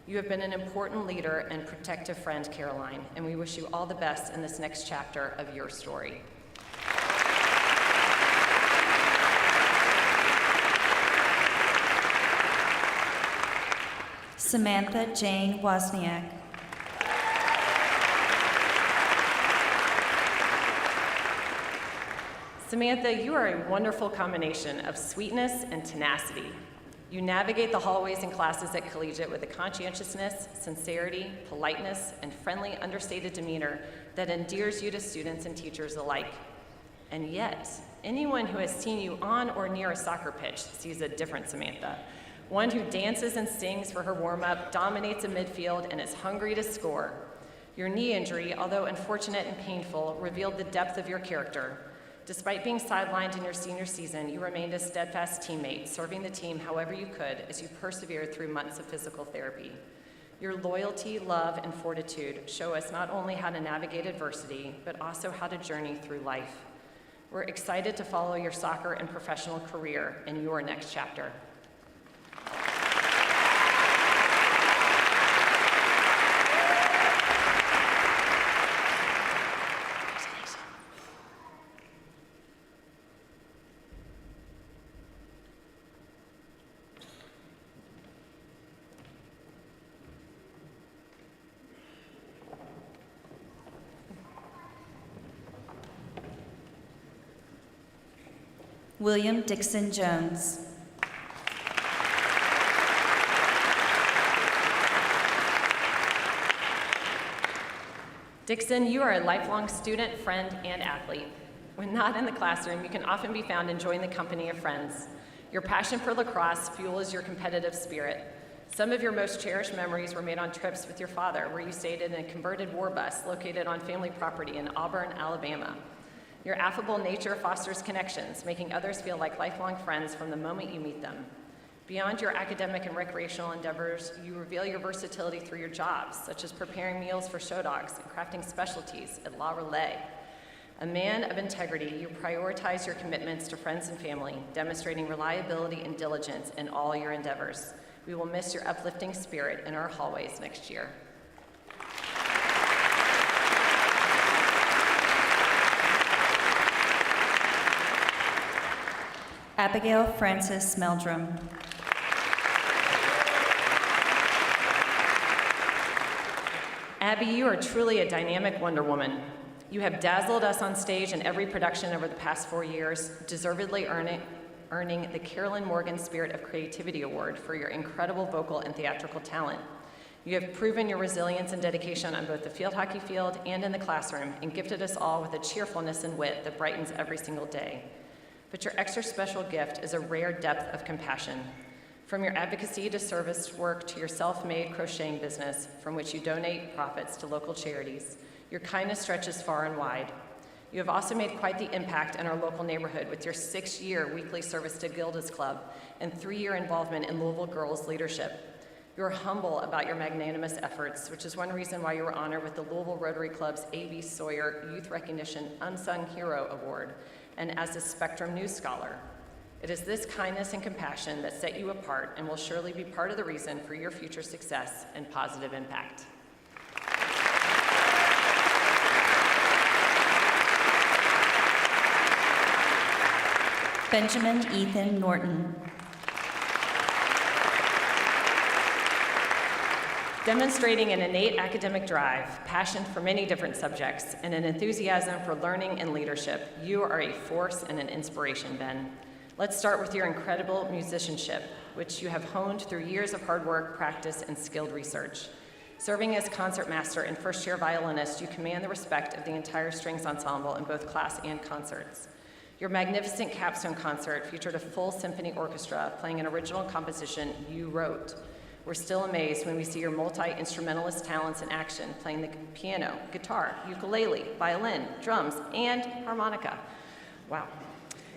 F: You have been an important leader and protective friend, Caroline, and we wish you all the best in this next chapter of your story.
E: Samantha Jane Wozniak.
F: Samantha, you are a wonderful combination of sweetness and tenacity. You navigate the hallways and classes at Collegiate with a conscientiousness, sincerity, politeness, and friendly, understated demeanor that endears you to students and teachers alike. And yet, anyone who has seen you on or near a soccer pitch sees a different Samantha. One who dances and sings for her warm-up, dominates a midfield, and is hungry to score. Your knee injury, although unfortunate and painful, revealed the depth of your character. Despite being sidelined in your senior season, you remained a steadfast teammate, serving the team however you could as you persevered through months of physical therapy. Your loyalty, love, and fortitude show us not only how to navigate adversity, but also how to journey through life. We're excited to follow your soccer and professional career in your next chapter.
E: William Dixon Jones.
F: Dixon, you are a lifelong student, friend, and athlete. When not in the classroom, you can often be found enjoying the company of friends. Your passion for lacrosse fuels your competitive spirit. Some of your most cherished memories were made on trips with your father, where you stayed in a converted war bus located on family property in Auburn, Alabama. Your affable nature fosters connections, making others feel like lifelong friends from the moment you meet them. Beyond your academic and recreational endeavors, you reveal your versatility through your jobs, such as preparing meals for show dogs and crafting specialties at La Relais. A man of integrity, you prioritize your commitments to friends and family, demonstrating reliability and diligence in all your endeavors. We will miss your uplifting spirit in our hallways next year.
E: Abigail Frances Meldrum.
F: Abby, you are truly a dynamic Wonder Woman. You have dazzled us on stage in every production over the past 4 years, deservedly earning the Carolyn Morgan Spirit of Creativity Award for your incredible vocal and theatrical talent. You have proven your resilience and dedication on both the field hockey field and in the classroom, and gifted us all with a cheerfulness and wit that brightens every single day. But your extra special gift is a rare depth of compassion. From your advocacy to service work to your self-made crocheting business, from which you donate profits to local charities, your kindness stretches far and wide. You have also made quite the impact in our local neighborhood with your 6-year weekly service to Gilda's Club and 3-year involvement in Louisville Girls Leadership. You are humble about your magnanimous efforts, which is one reason why you were honored with the Louisville Rotary Club's A.B. Sawyer Youth Recognition Unsung Hero Award and as a Spectrum News Scholar. It is this kindness and compassion that set you apart and will surely be part of the reason for your future success and positive impact.
E: Benjamin Ethan Norton.
F: Demonstrating an innate academic drive, passion for many different subjects, and an enthusiasm for learning and leadership, you are a force and an inspiration, Ben. Let's start with your incredible musicianship, which you have honed through years of hard work, practice, and skilled research. Serving as concertmaster and first-year violinist, you command the respect of the entire strings ensemble in both class and concerts. Your magnificent capstone concert featured a full symphony orchestra playing an original composition you wrote. We're still amazed when we see your multi-instrumentalist talents in action, playing the piano, guitar, ukulele, violin, drums, and harmonica. Wow.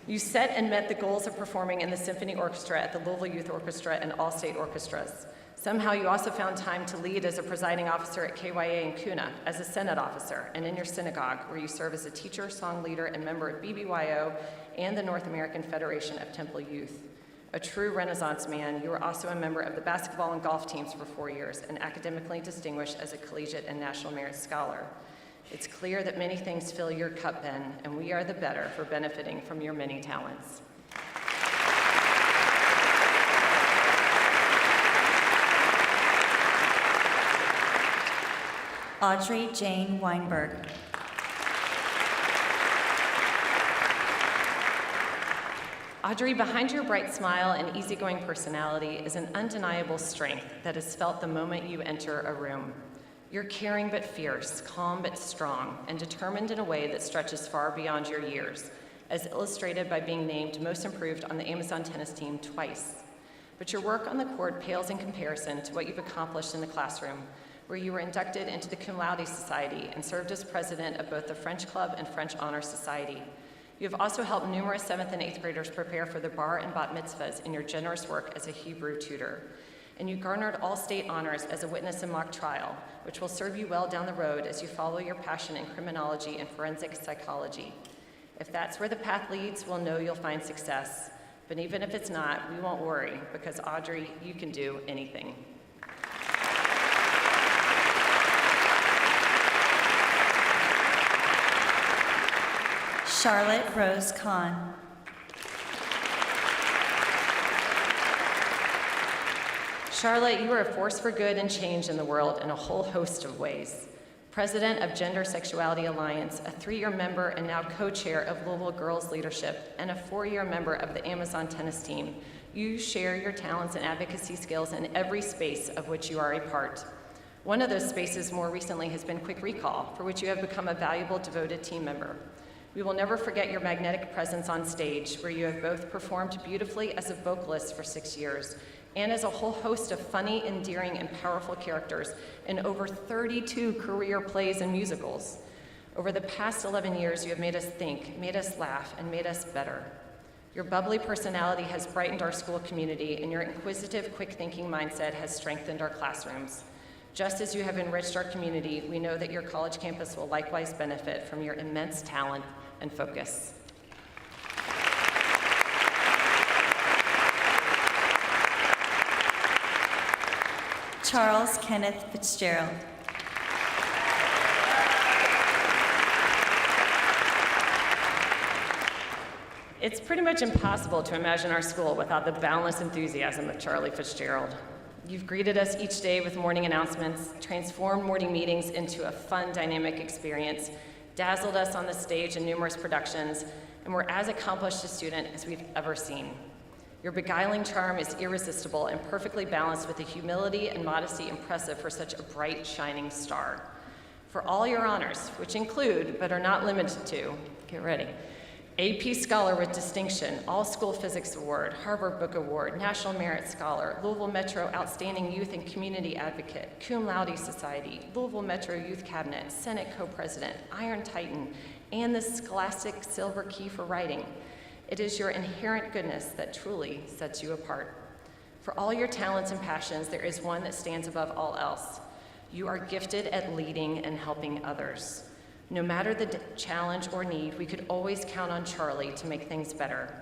F: You set and met the goals of performing in the symphony orchestra at the Louisville Youth Orchestra and all state orchestras. Somehow you also found time to lead as a presiding officer at KYA in Kuna, as a Senate officer, and in your synagogue, where you serve as a teacher, song leader, and member of BBYO and the North American Federation of Temple Youth. A true Renaissance man, you were also a member of the basketball and golf teams for 4 years and academically distinguished as a collegiate and national merit scholar. It's clear that many things fill your cup, Ben, and we are the better for benefiting from your many talents.
E: Audrey Jane Weinberg.
F: Audrey, behind your bright smile and easygoing personality is an undeniable strength that is felt the moment you enter a room. You're caring but fierce, calm but strong, and determined in a way that stretches far beyond your years, as illustrated by being named Most Improved on the Amazon tennis team twice. But your work on the court pales in comparison to what you've accomplished in the classroom, where you were inducted into the Cum Laude Society and served as president of both the French Club and French Honor Society. You have also helped numerous 7th and 8th graders prepare for the bar and bat mitzvahs in your generous work as a Hebrew tutor. And you garnered all-state honors as a witness in mock trial, which will serve you well down the road as you follow your passion in criminology and forensic psychology. If that's where the path leads, we'll know you'll find success. But even if it's not, we won't worry, because Audrey, you can do anything.
E: Charlotte Rose Kahn.
F: Charlotte, you are a force for good and change in the world in a whole host of ways. President of Gender Sexuality Alliance, a 3-year member and now co-chair of Louisville Girls Leadership, and a 4-year member of the Amazon tennis team, you share your talents and advocacy skills in every space of which you are a part. One of those spaces more recently has been Quick Recall, for which you have become a valuable, devoted team member. We will never forget your magnetic presence on stage, where you have both performed beautifully as a vocalist for 6 years and as a whole host of funny, endearing, and powerful characters in over 32 career plays and musicals. Over the past 11 years, you have made us think, made us laugh, and made us better. Your bubbly personality has brightened our school community, and your inquisitive, quick-thinking mindset has strengthened our classrooms. Just as you have enriched our community, we know that your college campus will likewise benefit from your immense talent and focus.
E: Charles Kenneth Fitzgerald.
F: It's pretty much impossible to imagine our school without the boundless enthusiasm of Charlie Fitzgerald. You've greeted us each day with morning announcements, transformed morning meetings into a fun, dynamic experience, dazzled us on the stage in numerous productions, and were as accomplished a student as we've ever seen. Your beguiling charm is irresistible and perfectly balanced with the humility and modesty impressive for such a bright, shining star. For all your honors, which include, but are not limited to, get ready, AP Scholar with Distinction, All-School Physics Award, Harvard Book Award, National Merit Scholar, Louisville Metro Outstanding Youth and Community Advocate, Cum Laude Society, Louisville Metro Youth Cabinet, Senate Co-President, Iron Titan, and the Scholastic Silver Key for Writing. It is your inherent goodness that truly sets you apart. For all your talents and passions, there is one that stands above all else. You are gifted at leading and helping others. No matter the challenge or need, we could always count on Charlie to make things better.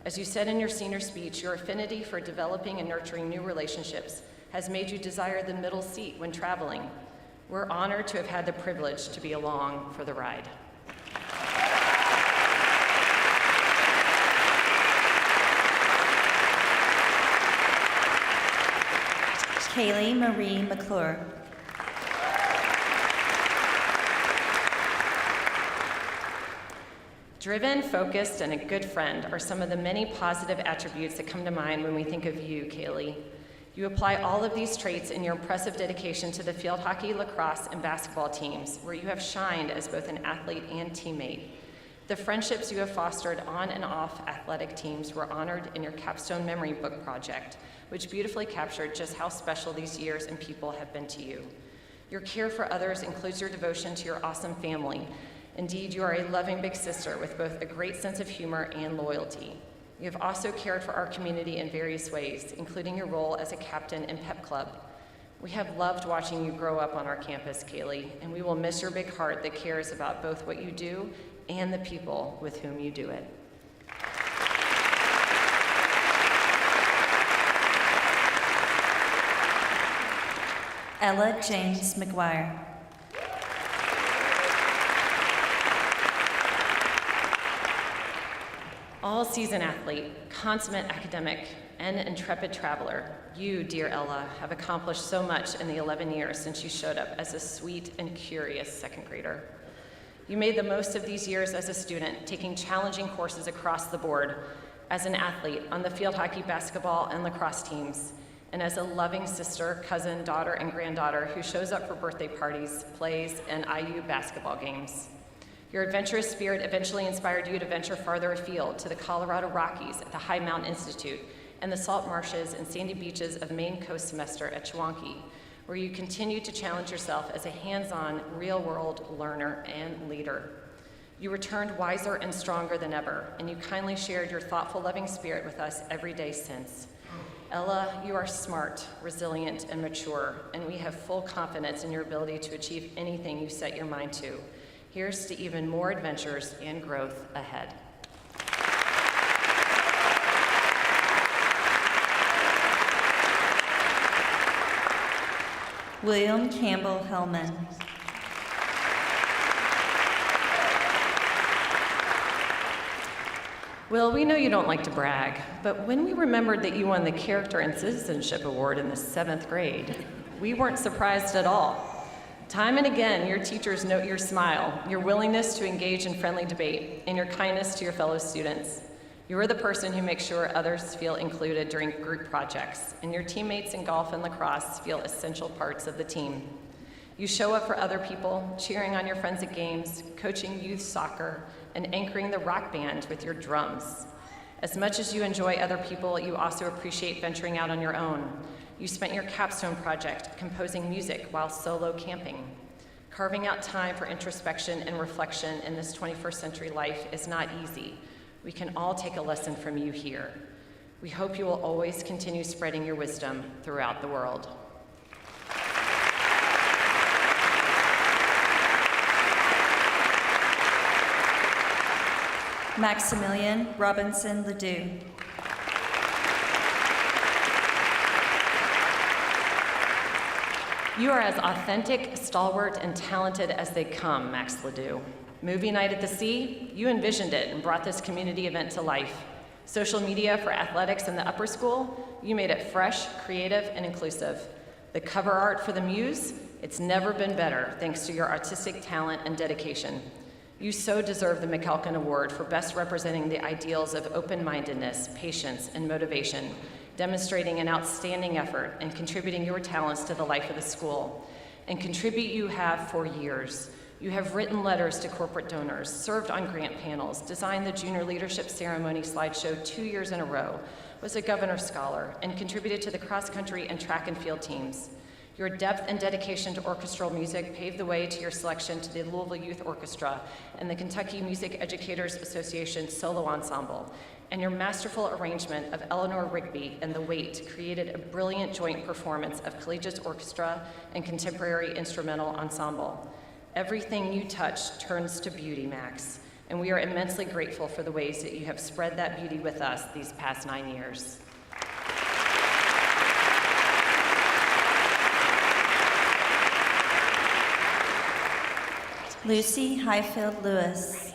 F: As you said in your senior speech, your affinity for developing and nurturing new relationships has made you desire the middle seat when traveling. We're honored to have had the privilege to be along for the ride.
E: Kaylee Marie McClure.
F: Driven, focused, and a good friend are some of the many positive attributes that come to mind when we think of you, Kaylee. You apply all of these traits in your impressive dedication to the field hockey, lacrosse, and basketball teams, where you have shined as both an athlete and teammate. The friendships you have fostered on and off athletic teams were honored in your capstone memory book project, which beautifully captured just how special these years and people have been to you. Your care for others includes your devotion to your awesome family. Indeed, you are a loving big sister with both a great sense of humor and loyalty. You have also cared for our community in various ways, including your role as a captain in Pep Club. We have loved watching you grow up on our campus, Kaylee, and we will miss your big heart that cares about both what you do and the people with whom you do it.
E: Ella James McGuire.
F: All-season athlete, consummate academic, and intrepid traveler, you, dear Ella, have accomplished so much in the 11 years since you showed up as a sweet and curious second grader. You made the most of these years as a student, taking challenging courses across the board, as an athlete on the field hockey, basketball, and lacrosse teams, and as a loving sister, cousin, daughter, and granddaughter who shows up for birthday parties, plays, and IU basketball games. Your adventurous spirit eventually inspired you to venture farther afield to the Colorado Rockies at the High Mountain Institute and the salt marshes and sandy beaches of Maine Coast semester at Chewonki, where you continued to challenge yourself as a hands-on, real-world learner and leader. You returned wiser and stronger than ever, and you kindly shared your thoughtful, loving spirit with us every day since. Ella, you are smart, resilient, and mature, and we have full confidence in your ability to achieve anything you set your mind to. Here's to even more adventures and growth ahead.
E: William Campbell Hellman.
F: Will, we know you don't like to brag, but when we remembered that you won the Character and Citizenship Award in the 7th grade, we weren't surprised at all. Time and again, your teachers note your smile, your willingness to engage in friendly debate, and your kindness to your fellow students. You are the person who makes sure others feel included during group projects, and your teammates in golf and lacrosse feel essential parts of the team. You show up for other people, cheering on your friends at games, coaching youth soccer, and anchoring the rock band with your drums. As much as you enjoy other people, you also appreciate venturing out on your own. You spent your capstone project composing music while solo camping. Carving out time for introspection and reflection in this 21st century life is not easy. We can all take a lesson from you here. We hope you will always continue spreading your wisdom throughout the world.
E: Maximilian Robinson Ledoux.
F: You are as authentic, stalwart, and talented as they come, Max Ledoux. Movie night at the sea, you envisioned it and brought this community event to life. Social media for athletics in the upper school, you made it fresh, creative, and inclusive. The cover art for the Muse, it's never been better thanks to your artistic talent and dedication. You so deserve the McElkin Award for best representing the ideals of open-mindedness, patience, and motivation, demonstrating an outstanding effort and contributing your talents to the life of the school. And contribute you have for years. You have written letters to corporate donors, served on grant panels, designed the Junior Leadership Ceremony slideshow 2 years in a row, was a Governor Scholar, and contributed to the cross-country and track and field teams. Your depth and dedication to orchestral music paved the way to your selection to the Louisville Youth Orchestra and the Kentucky Music Educators Association Solo Ensemble. And your masterful arrangement of Eleanor Rigby and The Weight created a brilliant joint performance of Collegiate's orchestra and contemporary instrumental ensemble. Everything you touch turns to beauty, Max, and we are immensely grateful for the ways that you have spread that beauty with us these past 9 years.
E: Lucy Highfield Lewis.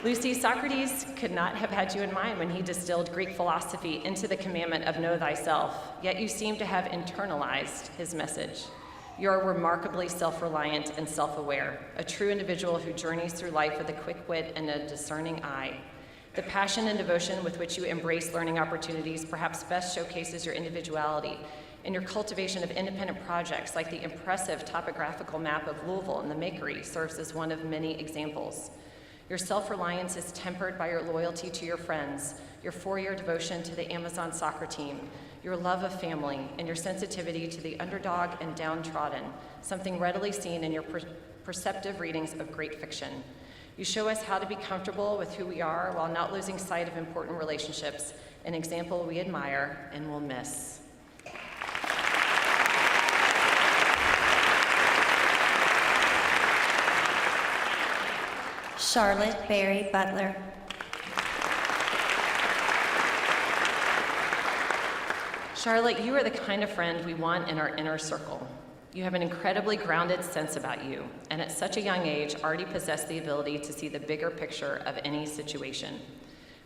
F: Lucy, Socrates could not have had you in mind when he distilled Greek philosophy into the commandment of know thyself, yet you seem to have internalized his message. You are remarkably self-reliant and self-aware, a true individual who journeys through life with a quick wit and a discerning eye. The passion and devotion with which you embrace learning opportunities perhaps best showcases your individuality and your cultivation of independent projects like the impressive topographical map of Louisville and the Makery serves as one of many examples. Your self-reliance is tempered by your loyalty to your friends, your 4-year devotion to the Amazon soccer team, your love of family, and your sensitivity to the underdog and downtrodden, something readily seen in your perceptive readings of great fiction. You show us how to be comfortable with who we are while not losing sight of important relationships, an example we admire and will miss.
E: Charlotte Berry Butler.
F: Charlotte, you are the kind of friend we want in our inner circle. You have an incredibly grounded sense about you, and at such a young age already possess the ability to see the bigger picture of any situation.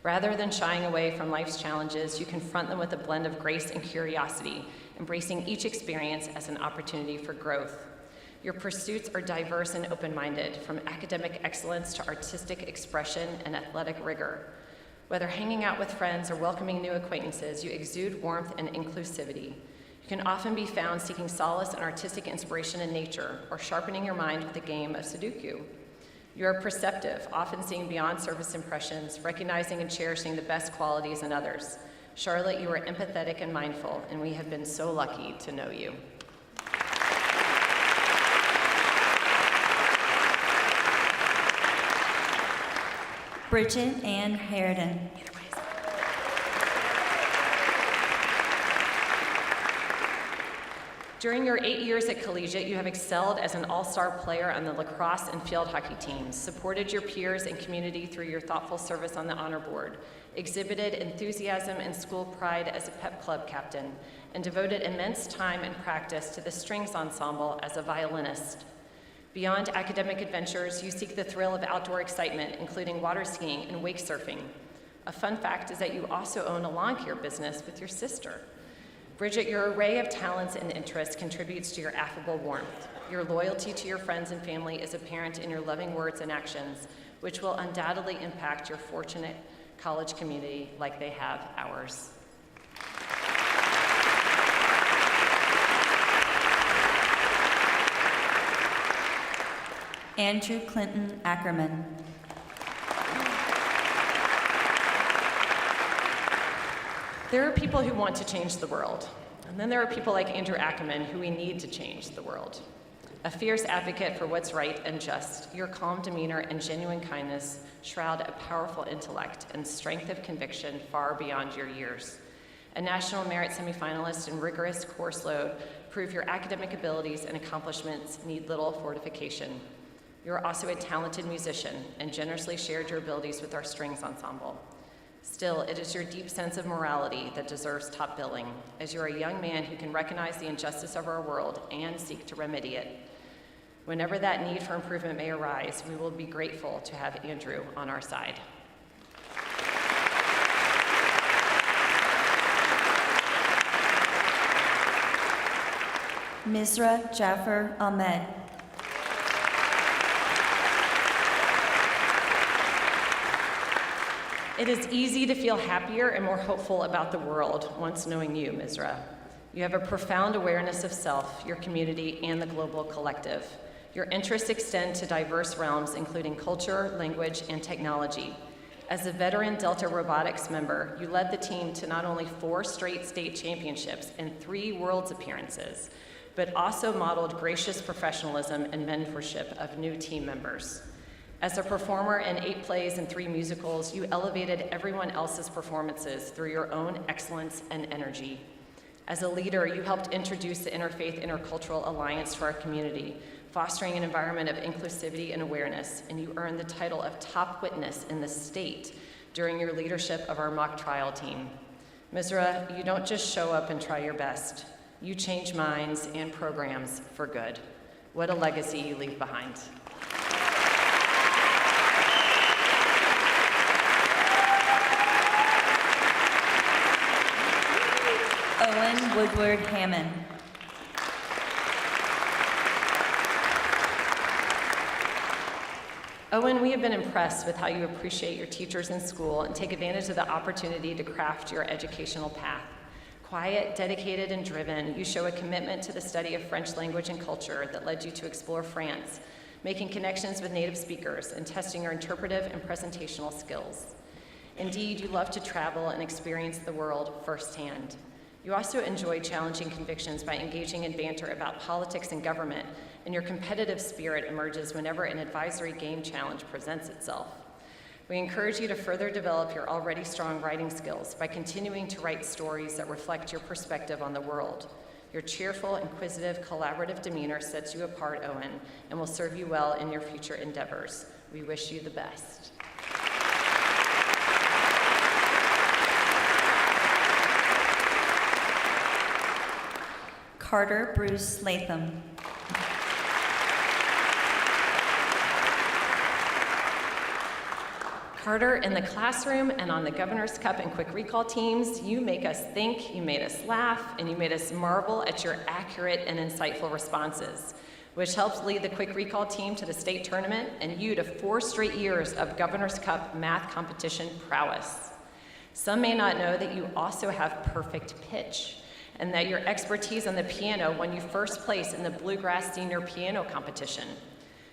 F: Rather than shying away from life's challenges, you confront them with a blend of grace and curiosity, embracing each experience as an opportunity for growth. Your pursuits are diverse and open-minded, from academic excellence to artistic expression and athletic rigor. Whether hanging out with friends or welcoming new acquaintances, you exude warmth and inclusivity. You can often be found seeking solace and artistic inspiration in nature or sharpening your mind with a game of Sudoku. You are perceptive, often seeing beyond surface impressions, recognizing and cherishing the best qualities in others. Charlotte, you are empathetic and mindful, and we have been so lucky to know you.
E: Bridget Ann Harridan.
F: During your 8 years at Collegiate, you have excelled as an all-star player on the lacrosse and field hockey teams, supported your peers and community through your thoughtful service on the honor board, exhibited enthusiasm and school pride as a pep club captain, and devoted immense time and practice to the strings ensemble as a violinist. Beyond academic adventures, you seek the thrill of outdoor excitement, including water skiing and wake surfing. A fun fact is that you also own a lawn care business with your sister. Bridget, your array of talents and interests contributes to your affable warmth. Your loyalty to your friends and family is apparent in your loving words and actions, which will undoubtedly impact your fortunate college community like they have ours.
E: Andrew Clinton Ackerman.
F: There are people who want to change the world, and then there are people like Andrew Ackerman who we need to change the world. A fierce advocate for what's right and just, your calm demeanor and genuine kindness shroud a powerful intellect and strength of conviction far beyond your years. A National Merit semifinalist and rigorous course load prove your academic abilities and accomplishments need little fortification. You are also a talented musician and generously shared your abilities with our strings ensemble. Still, it is your deep sense of morality that deserves top billing, as you're a young man who can recognize the injustice of our world and seek to remedy it. Whenever that need for improvement may arise, we will be grateful to have Andrew on our side.
E: Misra Jaffer Ahmed.
F: It is easy to feel happier and more hopeful about the world once knowing you, Misra. You have a profound awareness of self, your community, and the global collective. Your interests extend to diverse realms, including culture, language, and technology. As a veteran Delta Robotics member, you led the team to not only 4 straight state championships and 3 Worlds appearances, but also modeled gracious professionalism and mentorship of new team members. As a performer in 8 plays and 3 musicals, you elevated everyone else's performances through your own excellence and energy. As a leader, you helped introduce the Interfaith Intercultural Alliance to our community, fostering an environment of inclusivity and awareness, and you earned the title of top witness in the state during your leadership of our mock trial team. Misra, you don't just show up and try your best. You change minds and programs for good. What a legacy you leave behind.
E: Owen Woodward Hammond.
F: Owen, we have been impressed with how you appreciate your teachers in school and take advantage of the opportunity to craft your educational path. Quiet, dedicated, and driven, you show a commitment to the study of French language and culture that led you to explore France, making connections with native speakers and testing your interpretive and presentational skills. Indeed, you love to travel and experience the world firsthand. You also enjoy challenging convictions by engaging in banter about politics and government, and your competitive spirit emerges whenever an advisory game challenge presents itself. We encourage you to further develop your already strong writing skills by continuing to write stories that reflect your perspective on the world. Your cheerful, inquisitive, collaborative demeanor sets you apart, Owen, and will serve you well in your future endeavors. We wish you the best.
E: Carter Bruce Latham.
F: Carter, in the classroom and on the Governor's Cup and Quick Recall teams, you make us think, you made us laugh, and you made us marvel at your accurate and insightful responses, which helped lead the Quick Recall team to the state tournament and you to 4 straight years of Governor's Cup math competition prowess. Some may not know that you also have perfect pitch, and that your expertise on the piano won you first place in the Bluegrass Senior Piano Competition.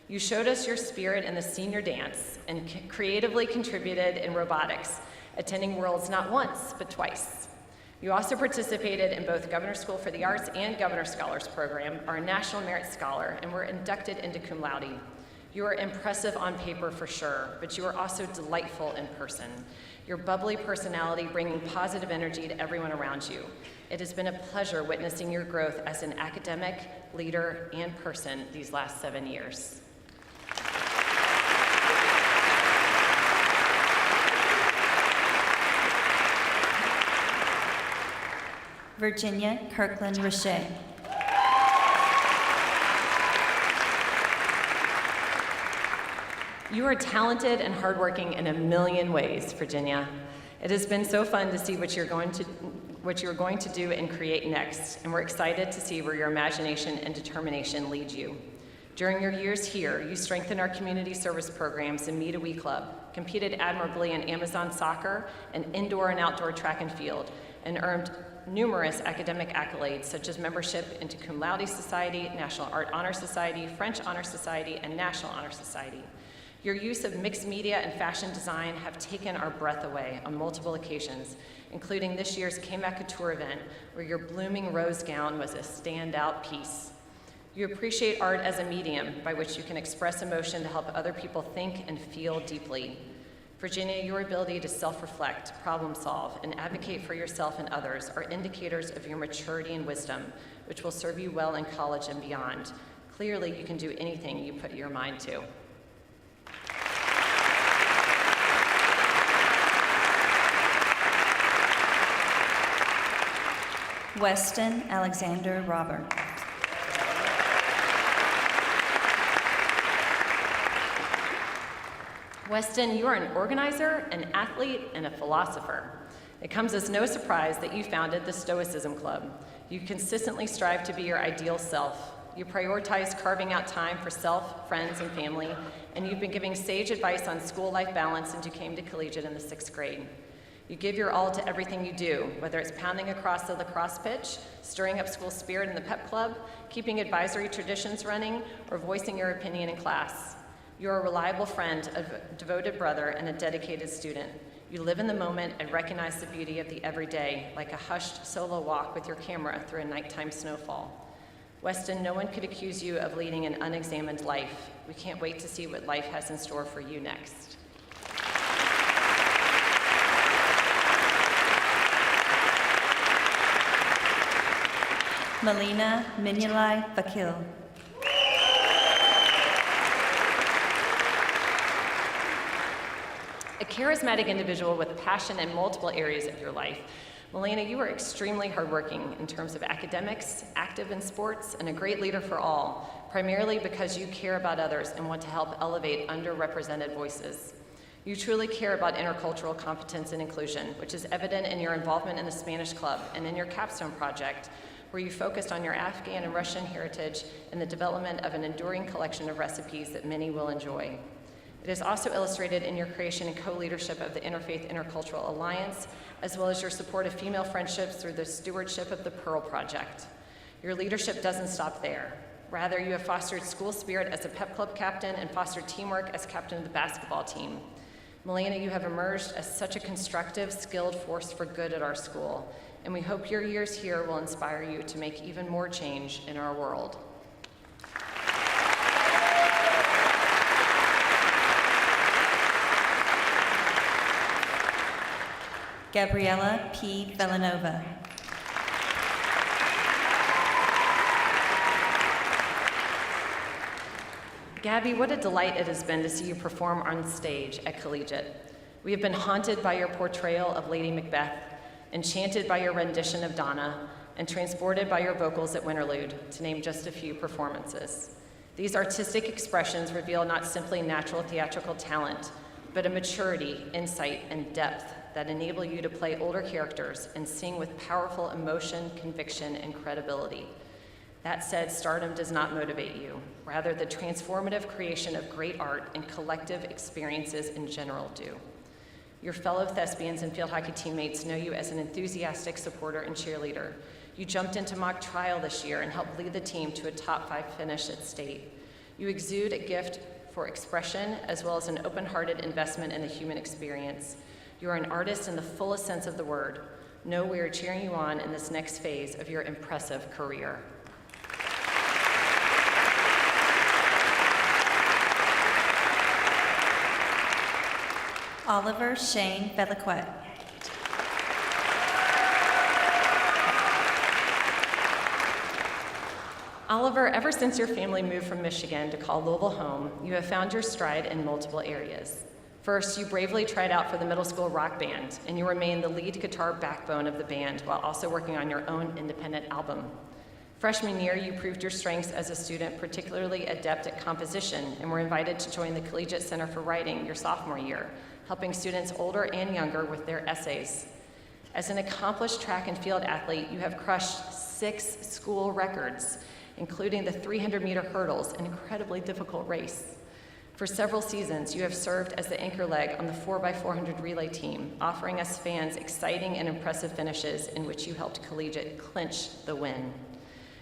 F: You showed us your spirit in the senior dance and creatively contributed in robotics, attending Worlds not once, but twice. You also participated in both Governor's School for the Arts and Governor Scholars Program, are a National Merit Scholar, and were inducted into cum laude. You are impressive on paper for sure, but you are also delightful in person. Your bubbly personality bringing positive energy to everyone around you. It has been a pleasure witnessing your growth as an academic, leader, and person these last 7 years.
E: Virginia Kirkland Richey.
F: You are talented and hardworking in a million ways, Virginia. It has been so fun to see what you're going to do and create next, and we're excited to see where your imagination and determination lead you. During your years here, you strengthened our community service programs and Meet a Wee Club, competed admirably in Amazon soccer and indoor and outdoor track and field, and earned numerous academic accolades such as membership into Cum Laude Society, National Art Honor Society, French Honor Society, and National Honor Society. Your use of mixed media and fashion design have taken our breath away on multiple occasions, including this year's KMAC Couture event, where your blooming rose gown was a standout piece. You appreciate art as a medium by which you can express emotion to help other people think and feel deeply. Virginia, your ability to self-reflect, problem solve, and advocate for yourself and others are indicators of your maturity and wisdom, which will serve you well in college and beyond. Clearly, you can do anything you put your mind to.
E: Weston Alexander Robert.
F: Weston, you are an organizer, an athlete, and a philosopher. It comes as no surprise that you founded the Stoicism Club. You consistently strive to be your ideal self. You prioritize carving out time for self, friends, and family, and you've been giving sage advice on school life balance since you came to Collegiate in the 6th grade. You give your all to everything you do, whether it's pounding across the lacrosse pitch, stirring up school spirit in the pep club, keeping advisory traditions running, or voicing your opinion in class. You're a reliable friend, a devoted brother, and a dedicated student. You live in the moment and recognize the beauty of the everyday, like a hushed solo walk with your camera through a nighttime snowfall. Weston, no one could accuse you of leading an unexamined life. We can't wait to see what life has in store for you next.
E: Melina Minulai Vakil.
F: A charismatic individual with passion in multiple areas of your life, Melina, you are extremely hardworking in terms of academics, active in sports, and a great leader for all, primarily because you care about others and want to help elevate underrepresented voices. You truly care about intercultural competence and inclusion, which is evident in your involvement in the Spanish Club and in your capstone project, where you focused on your Afghan and Russian heritage and the development of an enduring collection of recipes that many will enjoy. It is also illustrated in your creation and co-leadership of the Interfaith Intercultural Alliance, as well as your support of female friendships through the stewardship of the Pearl Project. Your leadership doesn't stop there. Rather, you have fostered school spirit as a pep club captain and fostered teamwork as captain of the basketball team. Melina, you have emerged as such a constructive, skilled force for good at our school, and we hope your years here will inspire you to make even more change in our world.
E: Gabriela P. Villanova.
F: Gabby, what a delight it has been to see you perform on stage at Collegiate. We have been haunted by your portrayal of Lady Macbeth, enchanted by your rendition of Donna, and transported by your vocals at Winterlude, to name just a few performances. These artistic expressions reveal not simply natural theatrical talent, but a maturity, insight, and depth that enable you to play older characters and sing with powerful emotion, conviction, and credibility. That said, stardom does not motivate you. Rather, the transformative creation of great art and collective experiences in general do. Your fellow thespians and field hockey teammates know you as an enthusiastic supporter and cheerleader. You jumped into mock trial this year and helped lead the team to a top 5 finish at state. You exude a gift for expression as well as an open-hearted investment in the human experience. You are an artist in the fullest sense of the word. Know we are cheering you on in this next phase of your impressive career.
E: Oliver Shane Veliquette.
F: Oliver, ever since your family moved from Michigan to call Louisville home, you have found your stride in multiple areas. First, you bravely tried out for the middle school rock band, and you remain the lead guitar backbone of the band while also working on your own independent album. Freshman year, you proved your strengths as a student, particularly adept at composition, and were invited to join the Collegiate Center for Writing your sophomore year, helping students older and younger with their essays. As an accomplished track and field athlete, you have crushed 6 school records, including the 300-meter hurdles, an incredibly difficult race. For several seasons, you have served as the anchor leg on the 4x400 relay team, offering us fans exciting and impressive finishes in which you helped Collegiate clinch the win.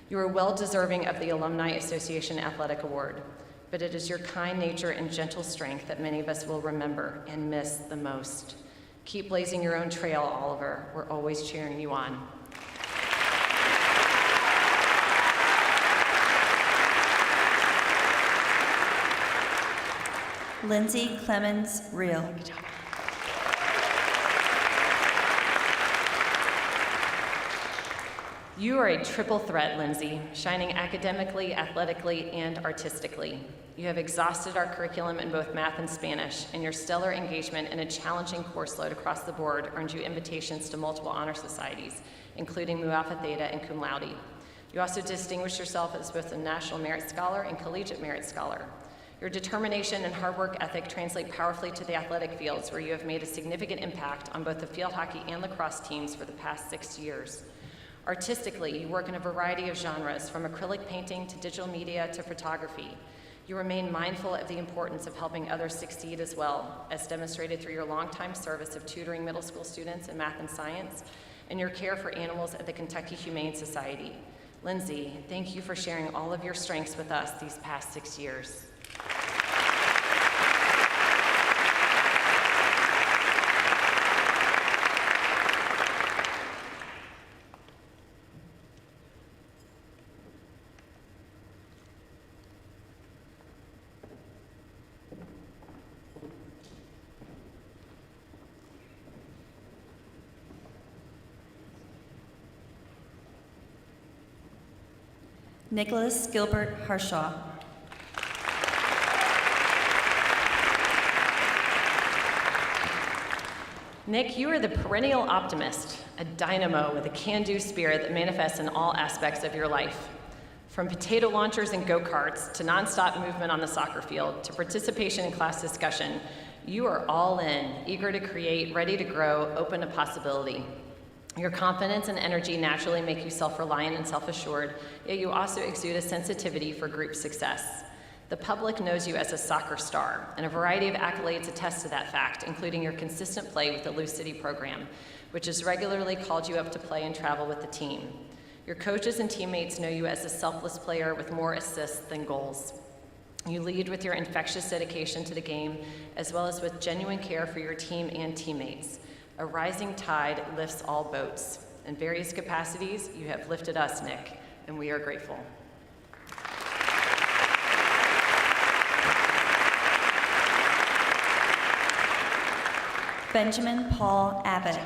F: You are well deserving of the Alumni Association Athletic Award, but it is your kind nature and gentle strength that many of us will remember and miss the most. Keep blazing your own trail, Oliver. We're always cheering you on.
E: Lindsay Clemens Reel.
F: You are a triple threat, Lindsay, shining academically, athletically, and artistically. You have exhausted our curriculum in both math and Spanish, and your stellar engagement in a challenging course load across the board earned you invitations to multiple honor societies, including Mu Alpha Theta and Cum Laude. You also distinguished yourself as both a National Merit Scholar and Collegiate Merit Scholar. Your determination and hard work ethic translate powerfully to the athletic fields, where you have made a significant impact on both the field hockey and lacrosse teams for the past 6 years. Artistically, you work in a variety of genres, from acrylic painting to digital media to photography. You remain mindful of the importance of helping others succeed as well, as demonstrated through your longtime service of tutoring middle school students in math and science, and your care for animals at the Kentucky Humane Society. Lindsay, thank you for sharing all of your strengths with us these past 6 years.
E: Nicholas Gilbert Harshaw.
F: Nick, you are the perennial optimist, a dynamo with a can-do spirit that manifests in all aspects of your life. From potato launchers and go-karts to nonstop movement on the soccer field to participation in class discussion, you are all in, eager to create, ready to grow, open to possibility. Your confidence and energy naturally make you self-reliant and self-assured, yet you also exude a sensitivity for group success. The public knows you as a soccer star, and a variety of accolades attest to that fact, including your consistent play with the Lou City program, which has regularly called you up to play and travel with the team. Your coaches and teammates know you as a selfless player with more assists than goals. You lead with your infectious dedication to the game, as well as with genuine care for your team and teammates. A rising tide lifts all boats. In various capacities, you have lifted us, Nick, and we are grateful.
E: Benjamin Paul Abbott.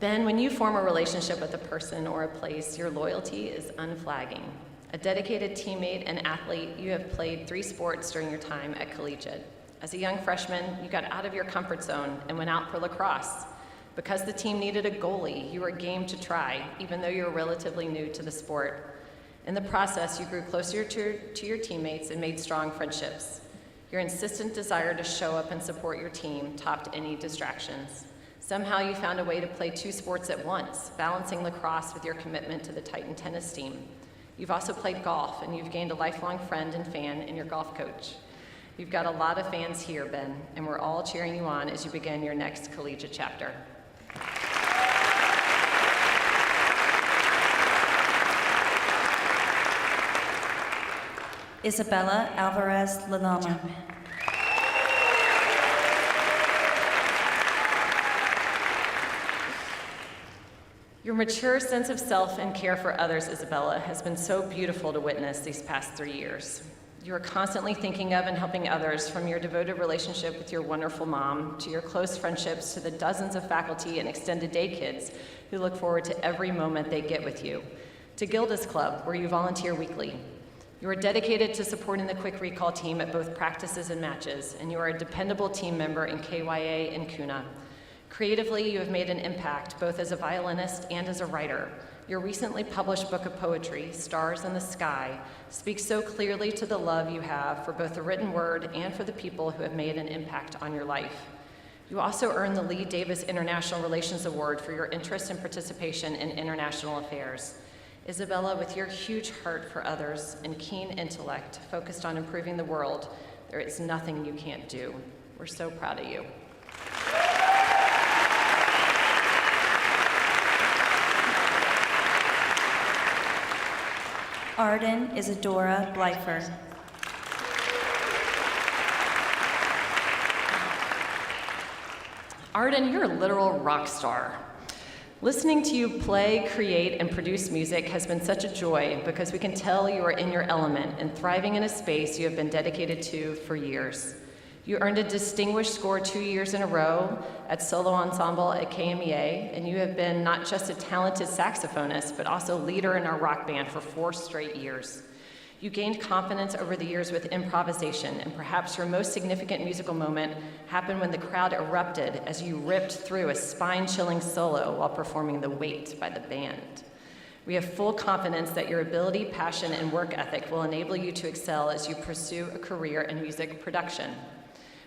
F: Ben, when you form a relationship with a person or a place, your loyalty is unflagging. A dedicated teammate and athlete, you have played 3 sports during your time at Collegiate. As a young freshman, you got out of your comfort zone and went out for lacrosse. Because the team needed a goalie, you were game to try, even though you were relatively new to the sport. In the process, you grew closer to your teammates and made strong friendships. Your insistent desire to show up and support your team topped any distractions. Somehow you found a way to play 2 sports at once, balancing lacrosse with your commitment to the Titan tennis team. You've also played golf, and you've gained a lifelong friend and fan in your golf coach. You've got a lot of fans here, Ben, and we're all cheering you on as you begin your next collegiate chapter.
E: Isabella Alvarez Lalama.
F: Your mature sense of self and care for others, Isabella, has been so beautiful to witness these past 3 years. You are constantly thinking of and helping others, from your devoted relationship with your wonderful mom, to your close friendships, to the dozens of faculty and extended day kids who look forward to every moment they get with you, to Gilda's Club, where you volunteer weekly. You are dedicated to supporting the quick recall team at both practices and matches, and you are a dependable team member in KYA and CUNA. Creatively, you have made an impact, both as a violinist and as a writer. Your recently published book of poetry, Stars in the Sky, speaks so clearly to the love you have for both the written word and for the people who have made an impact on your life. You also earned the Lee Davis International Relations Award for your interest and participation in international affairs. Isabella, with your huge heart for others and keen intellect focused on improving the world, there is nothing you can't do. We're so proud of you.
E: Arden Isadora Blyfer.
F: Arden, you're a literal rock star. Listening to you play, create, and produce music has been such a joy because we can tell you are in your element and thriving in a space you have been dedicated to for years. You earned a distinguished score 2 years in a row at solo ensemble at KMEA, and you have been not just a talented saxophonist, but also leader in our rock band for 4 straight years. You gained confidence over the years with improvisation, and perhaps your most significant musical moment happened when the crowd erupted as you ripped through a spine-chilling solo while performing The Weight by the band. We have full confidence that your ability, passion, and work ethic will enable you to excel as you pursue a career in music production.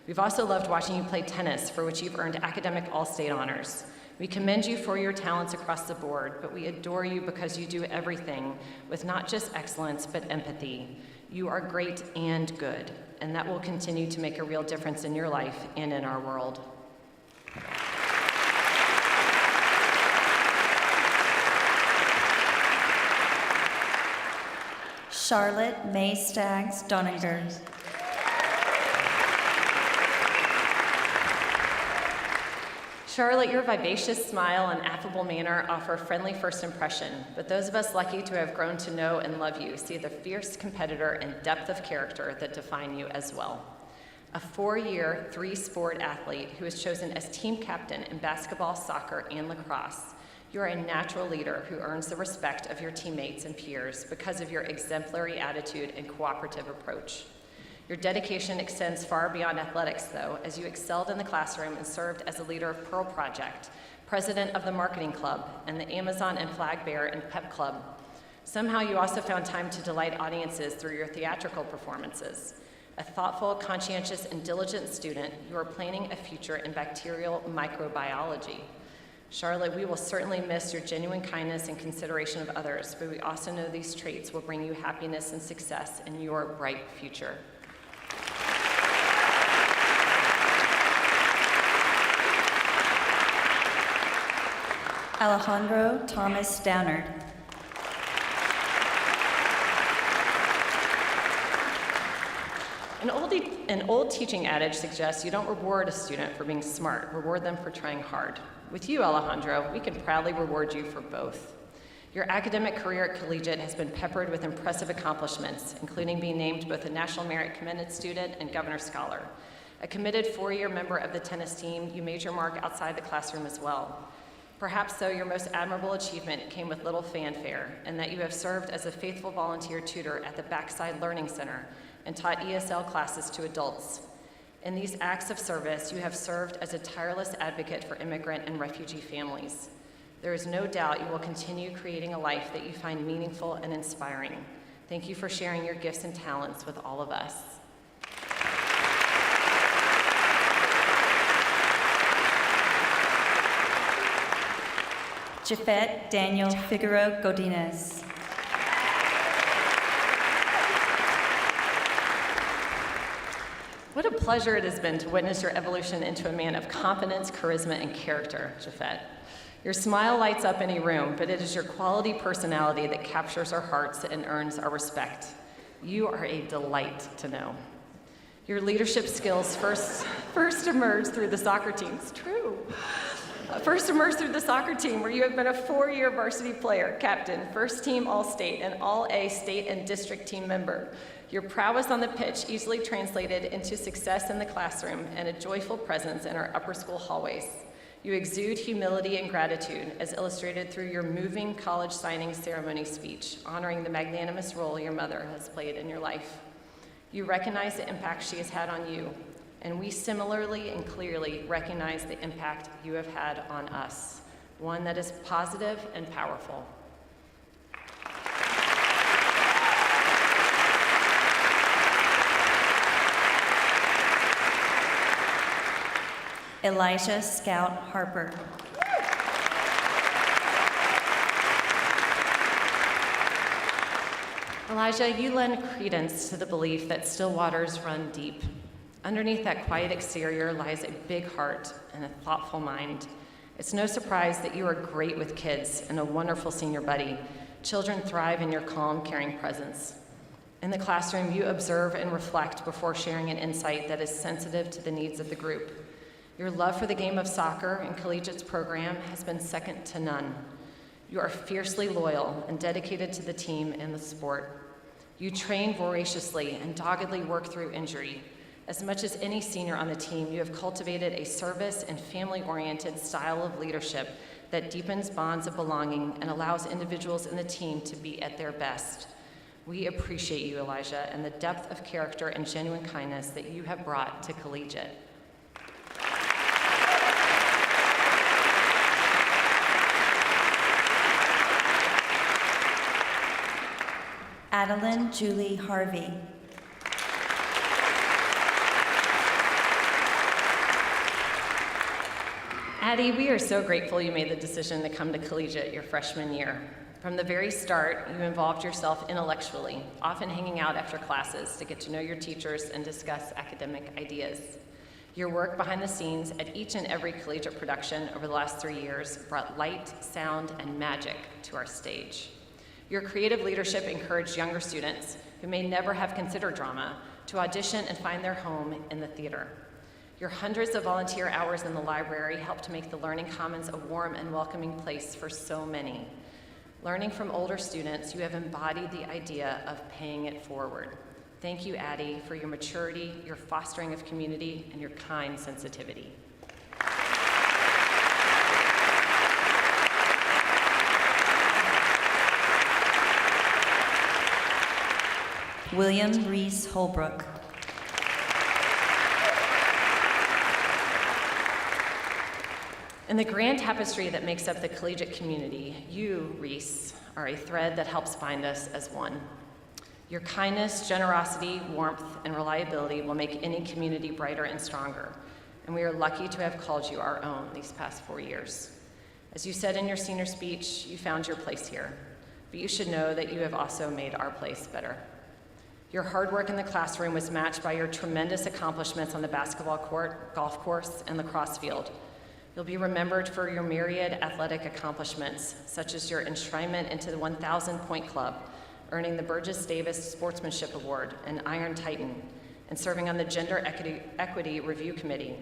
F: We've also loved watching you play tennis, for which you've earned academic all-state honors. We commend you for your talents across the board, but we adore you because you do everything with not just excellence, but empathy. You are great and good, and that will continue to make a real difference in your life and in our world.
E: Charlotte May Staggs Doninger.
F: Charlotte, your vivacious smile and affable manner offer a friendly first impression, but those of us lucky to have grown to know and love you see the fierce competitor and depth of character that define you as well. A 4-year, 3-sport athlete who is chosen as team captain in basketball, soccer, and lacrosse, you are a natural leader who earns the respect of your teammates and peers because of your exemplary attitude and cooperative approach. Your dedication extends far beyond athletics, though, as you excelled in the classroom and served as a leader of Pearl Project, president of the Marketing Club, and the Amazon and Flag Bearer and Pep Club. Somehow you also found time to delight audiences through your theatrical performances. A thoughtful, conscientious, and diligent student, you are planning a future in bacterial microbiology. Charlotte, we will certainly miss your genuine kindness and consideration of others, but we also know these traits will bring you happiness and success in your bright future.
E: Alejandro Thomas Downard.
F: An old teaching adage suggests you don't reward a student for being smart, reward them for trying hard. With you, Alejandro, we can proudly reward you for both. Your academic career at Collegiate has been peppered with impressive accomplishments, including being named both a National Merit Commended Student and Governor Scholar. A committed 4-year member of the tennis team, you made your mark outside the classroom as well. Perhaps, though, your most admirable achievement came with little fanfare, and that you have served as a faithful volunteer tutor at the Backside Learning Center and taught ESL classes to adults. In these acts of service, you have served as a tireless advocate for immigrant and refugee families. There is no doubt you will continue creating a life that you find meaningful and inspiring. Thank you for sharing your gifts and talents with all of us.
E: Jafet Daniel Figueroa Godinez.
F: What a pleasure it has been to witness your evolution into a man of confidence, charisma, and character, Jafet. Your smile lights up any room, but it is your quality personality that captures our hearts and earns our respect. You are a delight to know. Your leadership skills first emerged through the soccer team. It's true. First emerged through the soccer team, where you have been a 4-year varsity player, captain, first team All-State, and All-A state and district team member. Your prowess on the pitch easily translated into success in the classroom and a joyful presence in our upper school hallways. You exude humility and gratitude, as illustrated through your moving college signing ceremony speech, honoring the magnanimous role your mother has played in your life. You recognize the impact she has had on you, and we similarly and clearly recognize the impact you have had on us, one that is positive and powerful.
E: Elijah Scout Harper.
F: Elijah, you lend credence to the belief that still waters run deep. Underneath that quiet exterior lies a big heart and a thoughtful mind. It's no surprise that you are great with kids and a wonderful senior buddy. Children thrive in your calm, caring presence. In the classroom, you observe and reflect before sharing an insight that is sensitive to the needs of the group. Your love for the game of soccer and Collegiate's program has been second to none. You are fiercely loyal and dedicated to the team and the sport. You train voraciously and doggedly work through injury. As much as any senior on the team, you have cultivated a service and family-oriented style of leadership that deepens bonds of belonging and allows individuals in the team to be at their best. We appreciate you, Elijah, and the depth of character and genuine kindness that you have brought to Collegiate.
E: Adeline Julie Harvey.
F: Addie, we are so grateful you made the decision to come to Collegiate your freshman year. From the very start, you involved yourself intellectually, often hanging out after classes to get to know your teachers and discuss academic ideas. Your work behind the scenes at each and every collegiate production over the last 3 years brought light, sound, and magic to our stage. Your creative leadership encouraged younger students who may never have considered drama to audition and find their home in the theater. Your hundreds of volunteer hours in the library helped to make the Learning Commons a warm and welcoming place for so many. Learning from older students, you have embodied the idea of paying it forward. Thank you, Addie, for your maturity, your fostering of community, and your kind sensitivity.
E: William Reese Holbrook.
F: In the grand tapestry that makes up the collegiate community, you, Reese, are a thread that helps bind us as one. Your kindness, generosity, warmth, and reliability will make any community brighter and stronger, and we are lucky to have called you our own these past 4 years. As you said in your senior speech, you found your place here, but you should know that you have also made our place better. Your hard work in the classroom was matched by your tremendous accomplishments on the basketball court, golf course, and lacrosse field. You'll be remembered for your myriad athletic accomplishments, such as your enshrinement into the 1,000-point club, earning the Burgess Davis Sportsmanship Award and Iron Titan, and serving on the Gender Equity Review Committee.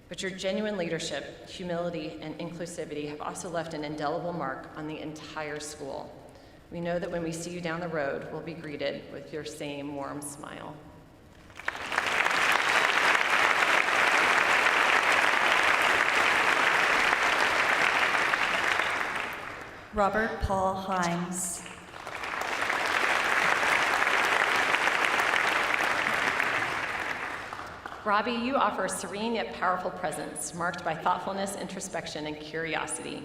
F: But your genuine leadership, humility, and inclusivity have also left an indelible mark on the entire school. We know that when we see you down the road, we'll be greeted with your same warm smile.
E: Robert Paul Himes.
F: Robbie, you offer a serene yet powerful presence, marked by thoughtfulness, introspection, and curiosity.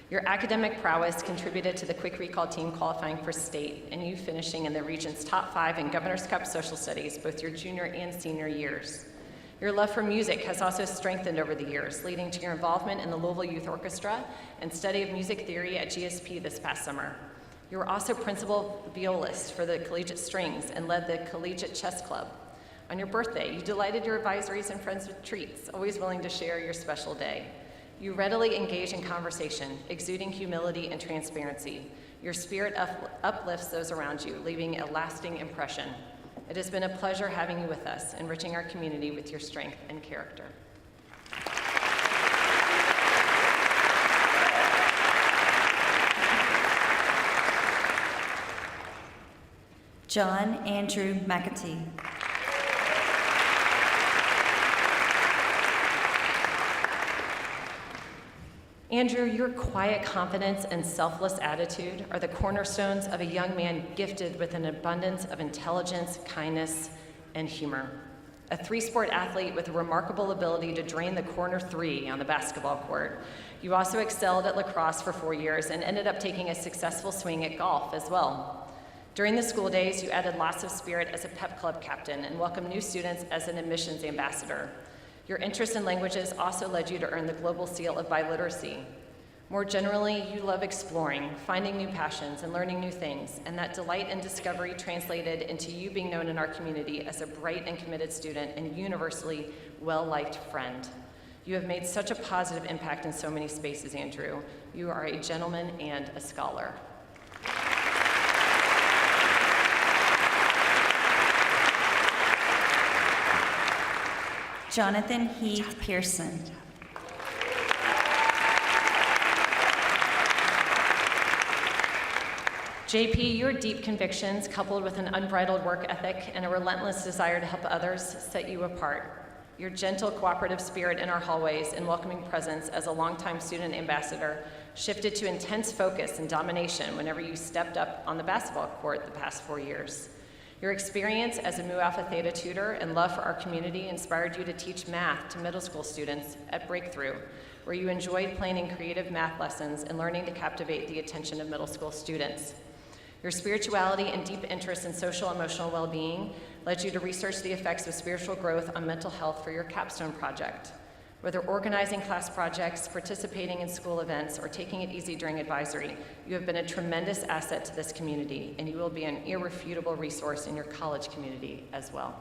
F: Your academic prowess contributed to the quick recall team qualifying for state, and you finishing in the region's top 5 in Governor's Cup Social Studies, both your junior and senior years. Your love for music has also strengthened over the years, leading to your involvement in the Louisville Youth Orchestra and study of music theory at GSP this past summer. You were also principal violist for the Collegiate Strings and led the Collegiate Chess Club. On your birthday, you delighted your advisories and friends with treats, always willing to share your special day. You readily engage in conversation, exuding humility and transparency. Your spirit uplifts those around you, leaving a lasting impression. It has been a pleasure having you with us, enriching our community with your strength and character.
E: John Andrew McAtee.
F: Andrew, your quiet confidence and selfless attitude are the cornerstones of a young man gifted with an abundance of intelligence, kindness, and humor. A 3-sport athlete with a remarkable ability to drain the corner 3 on the basketball court. You also excelled at lacrosse for 4 years and ended up taking a successful swing at golf as well. During the school days, you added lots of spirit as a pep club captain and welcomed new students as an admissions ambassador. Your interest in languages also led you to earn the Global Seal of Biliteracy. More generally, you love exploring, finding new passions, and learning new things, and that delight and discovery translated into you being known in our community as a bright and committed student and universally well-liked friend. You have made such a positive impact in so many spaces, Andrew. You are a gentleman and a scholar.
E: Jonathan Heath Pearson.
F: JP, your deep convictions, coupled with an unbridled work ethic and a relentless desire to help others, set you apart. Your gentle, cooperative spirit in our hallways and welcoming presence as a longtime student ambassador shifted to intense focus and domination whenever you stepped up on the basketball court the past 4 years. Your experience as a Mu Alpha Theta tutor and love for our community inspired you to teach math to middle school students at Breakthrough, where you enjoyed planning creative math lessons and learning to captivate the attention of middle school students. Your spirituality and deep interest in social and emotional well-being led you to research the effects of spiritual growth on mental health for your capstone project. Whether organizing class projects, participating in school events, or taking it easy during advisory, you have been a tremendous asset to this community, and you will be an irrefutable resource in your college community as well.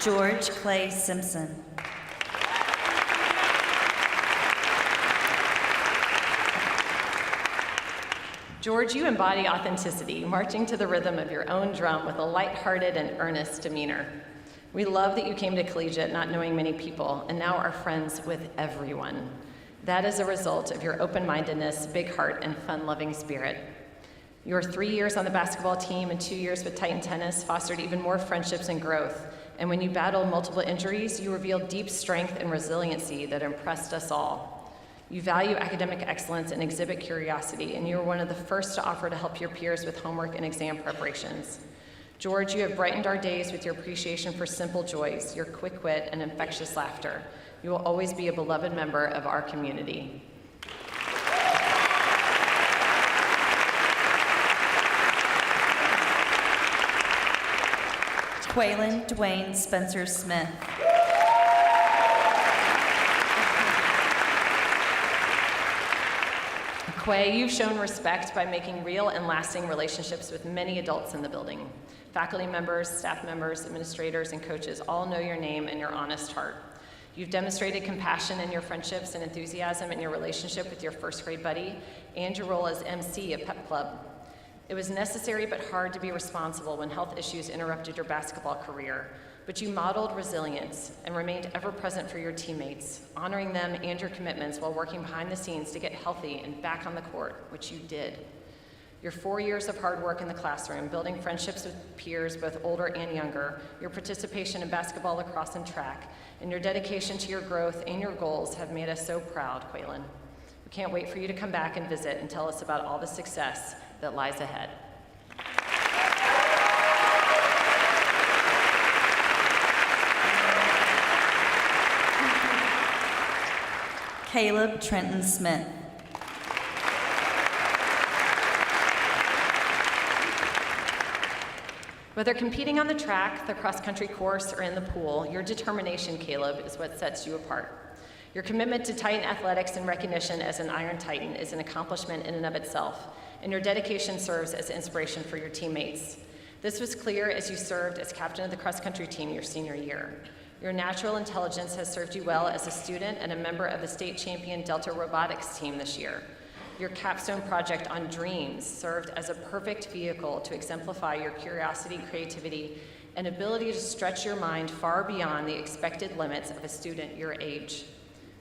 E: George Clay Simpson.
F: George, you embody authenticity, marching to the rhythm of your own drum with a lighthearted and earnest demeanor. We love that you came to Collegiate not knowing many people and now are friends with everyone. That is a result of your open-mindedness, big heart, and fun-loving spirit. Your 3 years on the basketball team and 2 years with Titan Tennis fostered even more friendships and growth. And when you battled multiple injuries, you revealed deep strength and resiliency that impressed us all. You value academic excellence and exhibit curiosity, and you were one of the first to offer to help your peers with homework and exam preparations. George, you have brightened our days with your appreciation for simple joys, your quick wit, and infectious laughter. You will always be a beloved member of our community.
E: Quaylen Dwayne Spencer Smith.
F: Quay, you've shown respect by making real and lasting relationships with many adults in the building. Faculty members, staff members, administrators, and coaches all know your name and your honest heart. You've demonstrated compassion in your friendships and enthusiasm in your relationship with your first grade buddy and your role as MC at Pep Club. It was necessary but hard to be responsible when health issues interrupted your basketball career, but you modeled resilience and remained ever present for your teammates, honoring them and your commitments while working behind the scenes to get healthy and back on the court, which you did. Your 4 years of hard work in the classroom, building friendships with peers both older and younger, your participation in basketball, lacrosse, and track, and your dedication to your growth and your goals have made us so proud, Quaylen. We can't wait for you to come back and visit and tell us about all the success that lies ahead.
E: Caleb Trenton Smith.
F: Whether competing on the track, the cross-country course, or in the pool, your determination, Caleb, is what sets you apart. Your commitment to Titan athletics and recognition as an Iron Titan is an accomplishment in and of itself, and your dedication serves as inspiration for your teammates. This was clear as you served as captain of the cross-country team your senior year. Your natural intelligence has served you well as a student and a member of the state champion Delta Robotics team this year. Your capstone project on dreams served as a perfect vehicle to exemplify your curiosity, creativity, and ability to stretch your mind far beyond the expected limits of a student your age.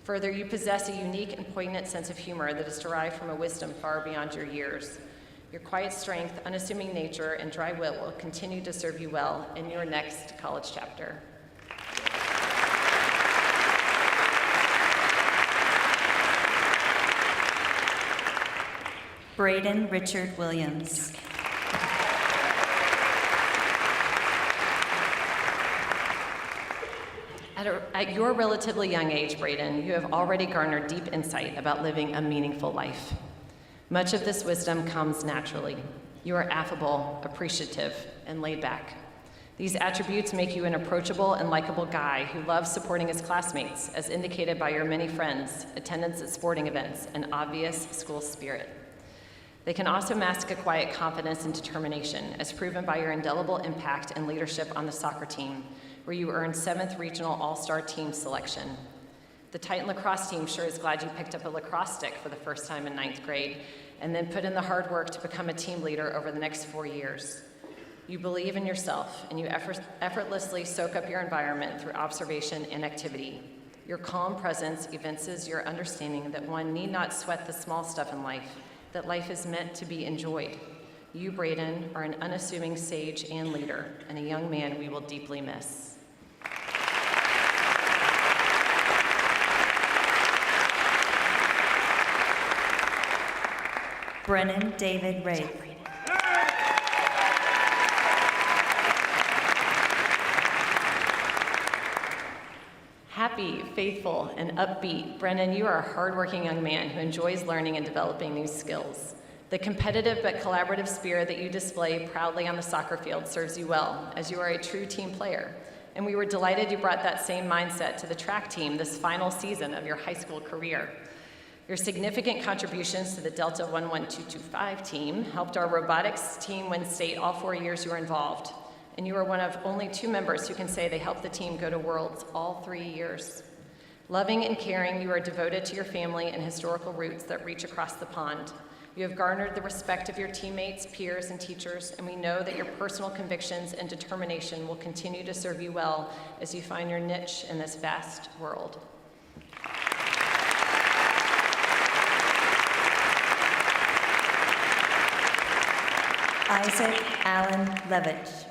F: Further, you possess a unique and poignant sense of humor that is derived from a wisdom far beyond your years. Your quiet strength, unassuming nature, and dry wit will continue to serve you well in your next college chapter.
E: Braden Richard Williams.
F: At your relatively young age, Braden, you have already garnered deep insight about living a meaningful life. Much of this wisdom comes naturally. You are affable, appreciative, and laid back. These attributes make you an approachable and likable guy who loves supporting his classmates, as indicated by your many friends, attendance at sporting events, and obvious school spirit. They can also mask a quiet confidence and determination, as proven by your indelible impact and leadership on the soccer team, where you earned 7th Regional All-Star Team selection. The Titan lacrosse team sure is glad you picked up a lacrosse stick for the first time in 9th grade, and then put in the hard work to become a team leader over the next 4 years. You believe in yourself, and you effortlessly soak up your environment through observation and activity. Your calm presence evinces your understanding that one need not sweat the small stuff in life, that life is meant to be enjoyed. You, Braden, are an unassuming sage and leader, and a young man we will deeply miss.
E: Brennan David Wraith.
F: Happy, faithful, and upbeat, Brennan, you are a hardworking young man who enjoys learning and developing new skills. The competitive but collaborative spirit that you display proudly on the soccer field serves you well, as you are a true team player. And we were delighted you brought that same mindset to the track team this final season of your high school career. Your significant contributions to the Delta 11225 team helped our robotics team win state all 4 years you were involved. And you are one of only 2 members who can say they helped the team go to Worlds all 3 years. Loving and caring, you are devoted to your family and historical roots that reach across the pond. You have garnered the respect of your teammates, peers, and teachers, and we know that your personal convictions and determination will continue to serve you well as you find your niche in this vast world.
E: Isaac Allen Levitch.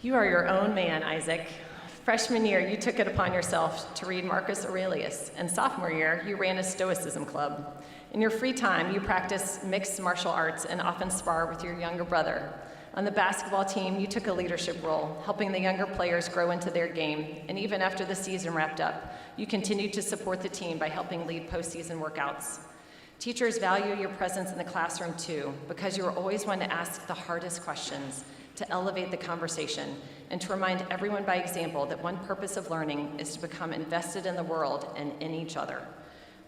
F: You are your own man, Isaac. Freshman year, you took it upon yourself to read Marcus Aurelius, and sophomore year, you ran a Stoicism club. In your free time, you practice mixed martial arts and often spar with your younger brother. On the basketball team, you took a leadership role, helping the younger players grow into their game, and even after the season wrapped up, you continued to support the team by helping lead postseason workouts. Teachers value your presence in the classroom too, because you are always one to ask the hardest questions, to elevate the conversation, and to remind everyone by example that one purpose of learning is to become invested in the world and in each other.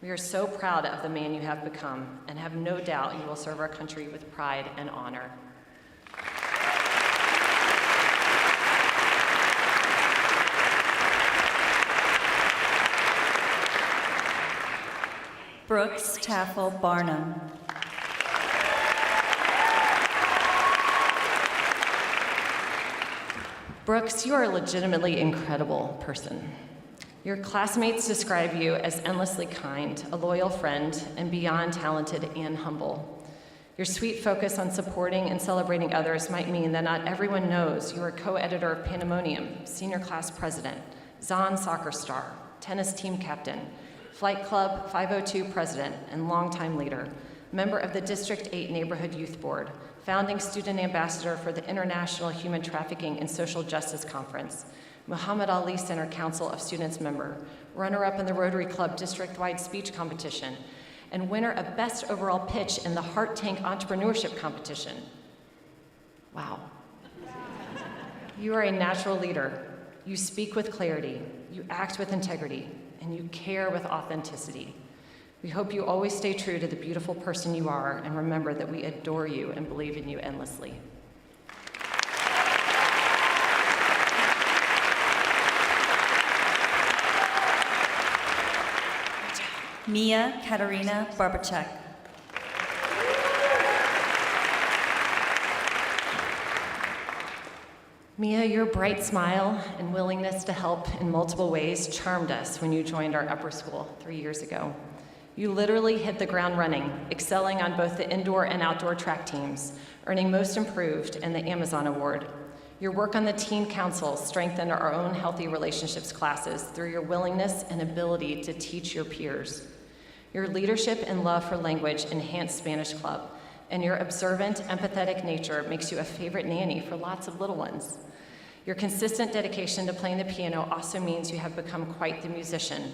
F: We are so proud of the man you have become, and have no doubt you will serve our country with pride and honor.
E: Brooks Taffel Barnum.
F: Brooks, you are a legitimately incredible person. Your classmates describe you as endlessly kind, a loyal friend, and beyond talented and humble. Your sweet focus on supporting and celebrating others might mean that not everyone knows you are co-editor of Pandemonium, senior class president, Zahn soccer star, tennis team captain, Flight Club 502 president and longtime leader, member of the District 8 Neighborhood Youth Board, founding student ambassador for the International Human Trafficking and Social Justice Conference, Muhammad Ali Center Council of Students member, runner-up in the Rotary Club district-wide speech competition, and winner of Best Overall Pitch in the Heart Tank Entrepreneurship Competition. Wow. You are a natural leader. You speak with clarity, you act with integrity, and you care with authenticity. We hope you always stay true to the beautiful person you are, and remember that we adore you and believe in you endlessly.
E: Mia Katerina Barbachek.
F: Mia, your bright smile and willingness to help in multiple ways charmed us when you joined our upper school 3 years ago. You literally hit the ground running, excelling on both the indoor and outdoor track teams, earning Most Improved and the Amazon Award. Your work on the Teen Council strengthened our own Healthy Relationships classes through your willingness and ability to teach your peers. Your leadership and love for language enhanced Spanish Club, and your observant, empathetic nature makes you a favorite nanny for lots of little ones. Your consistent dedication to playing the piano also means you have become quite the musician.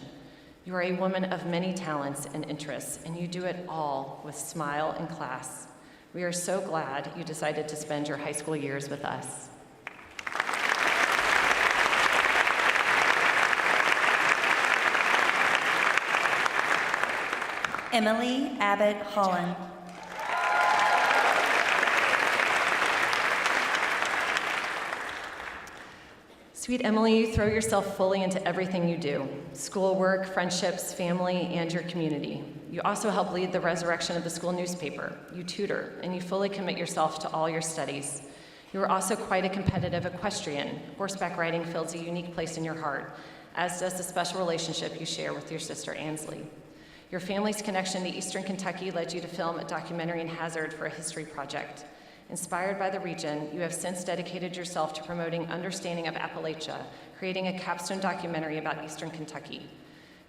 F: You are a woman of many talents and interests, and you do it all with smile and class. We are so glad you decided to spend your high school years with us.
E: Emily Abbott Holland.
F: Sweet Emily, you throw yourself fully into everything you do: schoolwork, friendships, family, and your community. You also help lead the resurrection of the school newspaper. You tutor, and you fully commit yourself to all your studies. You are also quite a competitive equestrian. Horseback riding fills a unique place in your heart, as does the special relationship you share with your sister Ansley. Your family's connection to Eastern Kentucky led you to film a documentary in Hazard for a history project. Inspired by the region, you have since dedicated yourself to promoting understanding of Appalachia, creating a capstone documentary about Eastern Kentucky.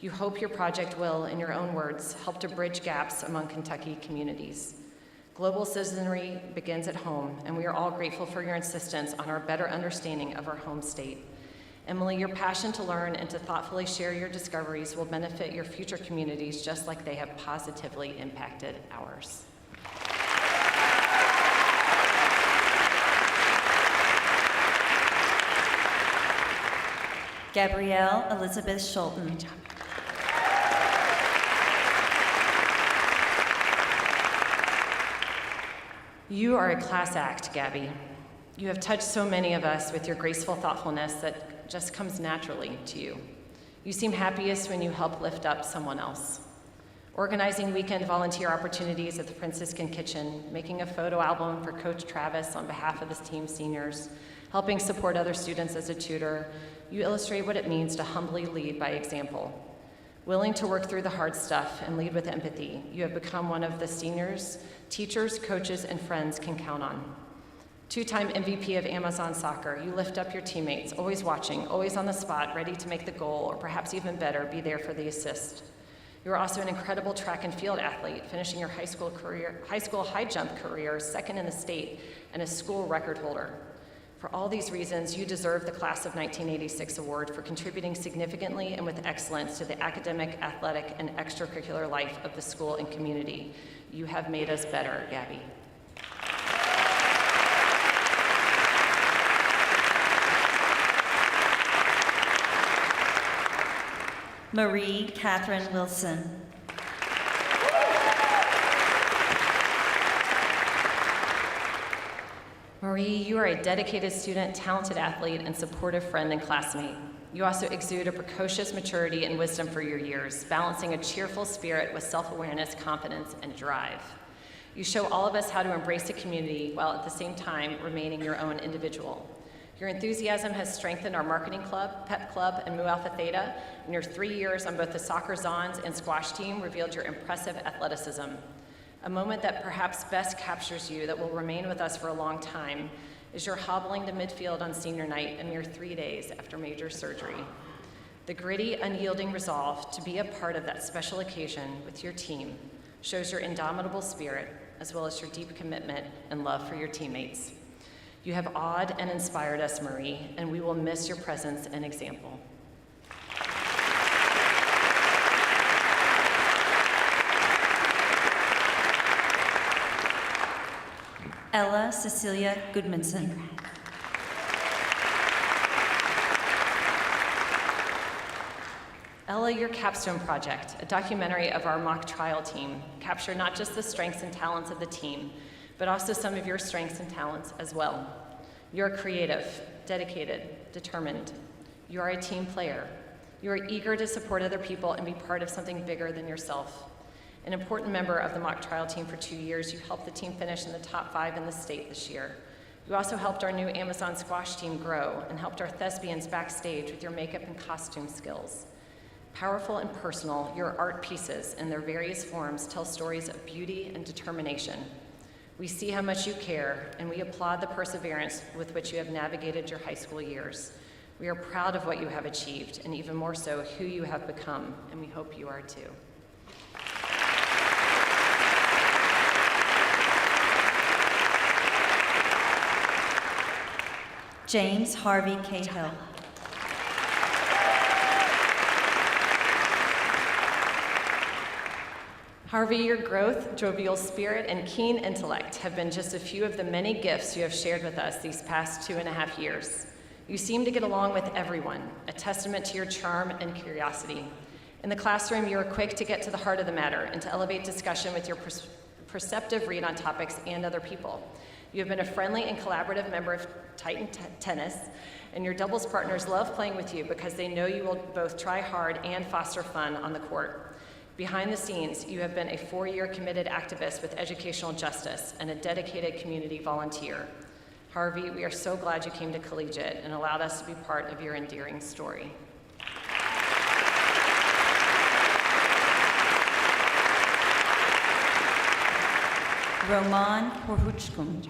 F: You hope your project will, in your own words, help to bridge gaps among Kentucky communities. Global citizenry begins at home, and we are all grateful for your insistence on our better understanding of our home state. Emily, your passion to learn and to thoughtfully share your discoveries will benefit your future communities just like they have positively impacted ours.
E: Gabrielle Elizabeth Schulten.
F: You are a class act, Gabby. You have touched so many of us with your graceful thoughtfulness that just comes naturally to you. You seem happiest when you help lift up someone else. Organizing weekend volunteer opportunities at the Franciscan Kitchen, making a photo album for Coach Travis on behalf of his team's seniors, helping support other students as a tutor, you illustrate what it means to humbly lead by example. Willing to work through the hard stuff and lead with empathy, you have become one of the seniors, teachers, coaches, and friends can count on. Two-time MVP of Amazon Soccer, you lift up your teammates, always watching, always on the spot, ready to make the goal, or perhaps even better, be there for the assist. You are also an incredible track and field athlete, finishing your high school high jump career second in the state and a school record holder. For all these reasons, you deserve the Class of 1986 award for contributing significantly and with excellence to the academic, athletic, and extracurricular life of the school and community. You have made us better, Gabby.
E: Marie Catherine Wilson.
F: Marie, you are a dedicated student, talented athlete, and supportive friend and classmate. You also exude a precocious maturity and wisdom for your years, balancing a cheerful spirit with self-awareness, confidence, and drive. You show all of us how to embrace a community while at the same time remaining your own individual. Your enthusiasm has strengthened our marketing club, pep club, and Mu Alpha Theta, and your 3 years on both the soccer Zons and squash team revealed your impressive athleticism. A moment that perhaps best captures you that will remain with us for a long time is your hobbling to midfield on senior night a mere 3 days after major surgery. The gritty, unyielding resolve to be a part of that special occasion with your team shows your indomitable spirit as well as your deep commitment and love for your teammates. You have awed and inspired us, Marie, and we will miss your presence and example.
E: Ella Cecilia Goodmanson.
F: Ella, your capstone project, a documentary of our mock trial team, captured not just the strengths and talents of the team, but also some of your strengths and talents as well. You're creative, dedicated, determined. You are a team player. You are eager to support other people and be part of something bigger than yourself. An important member of the mock trial team for 2 years, you helped the team finish in the top 5 in the state this year. You also helped our new Amazon squash team grow and helped our thespians backstage with your makeup and costume skills. Powerful and personal, your art pieces in their various forms tell stories of beauty and determination. We see how much you care, and we applaud the perseverance with which you have navigated your high school years. We are proud of what you have achieved, and even more so, who you have become, and we hope you are too.
E: James Harvey Cahill.
F: Harvey, your growth, jovial spirit, and keen intellect have been just a few of the many gifts you have shared with us these past 2.5 years. You seem to get along with everyone, a testament to your charm and curiosity. In the classroom, you are quick to get to the heart of the matter and to elevate discussion with your perceptive read on topics and other people. You have been a friendly and collaborative member of Titan Tennis, and your doubles partners love playing with you because they know you will both try hard and foster fun on the court. Behind the scenes, you have been a 4-year committed activist with educational justice and a dedicated community volunteer. Harvey, we are so glad you came to Collegiate and allowed us to be part of your endearing story.
E: Roman Porhuchkum.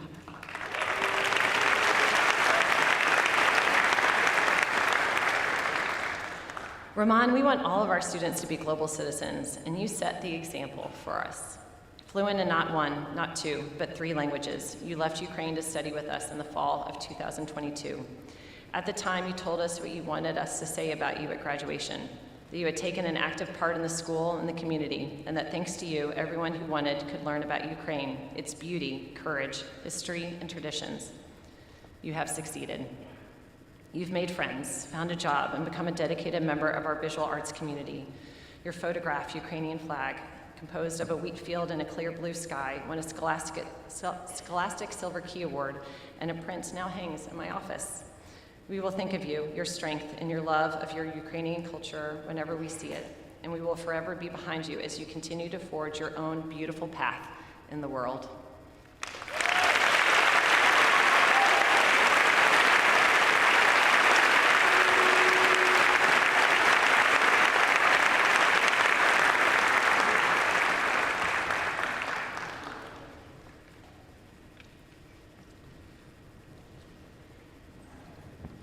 F: Roman, we want all of our students to be global citizens, and you set the example for us. Fluent in not one, not two, but 3 languages, you left Ukraine to study with us in the fall of 2022. At the time, you told us what you wanted us to say about you at graduation, that you had taken an active part in the school and the community, and that thanks to you, everyone who wanted could learn about Ukraine, its beauty, courage, history, and traditions. You have succeeded. You've made friends, found a job, and become a dedicated member of our visual arts community. Your photographed Ukrainian flag, composed of a wheat field and a clear blue sky, won a Scholastic Silver Key Award, and a print now hangs in my office. We will think of you, your strength, and your love of your Ukrainian culture whenever we see it, and we will forever be behind you as you continue to forge your own beautiful path in the world.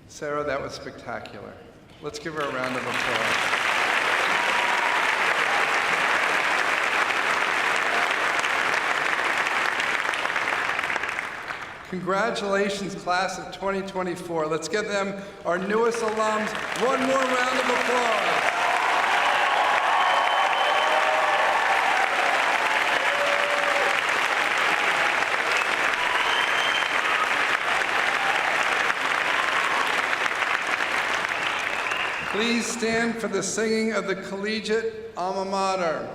A: Sarah, that was spectacular. Let's give her a round of applause. Congratulations, class of 2024. Let's give them, our newest alums, one more round of applause. Please stand for the singing of the Collegiate Alma Mater.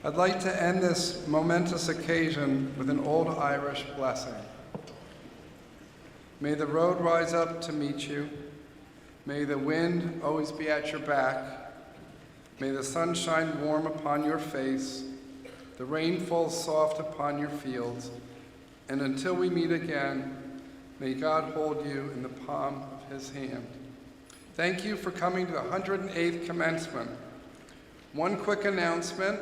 A: I'd like to end this momentous occasion with an old Irish blessing. May the road rise up to meet you. May the wind always be at your back. May the sun shine warm upon your face, the rain fall soft upon your fields, and until we meet again, may God hold you in the palm of his hand. Thank you for coming to the 108th commencement. One quick announcement.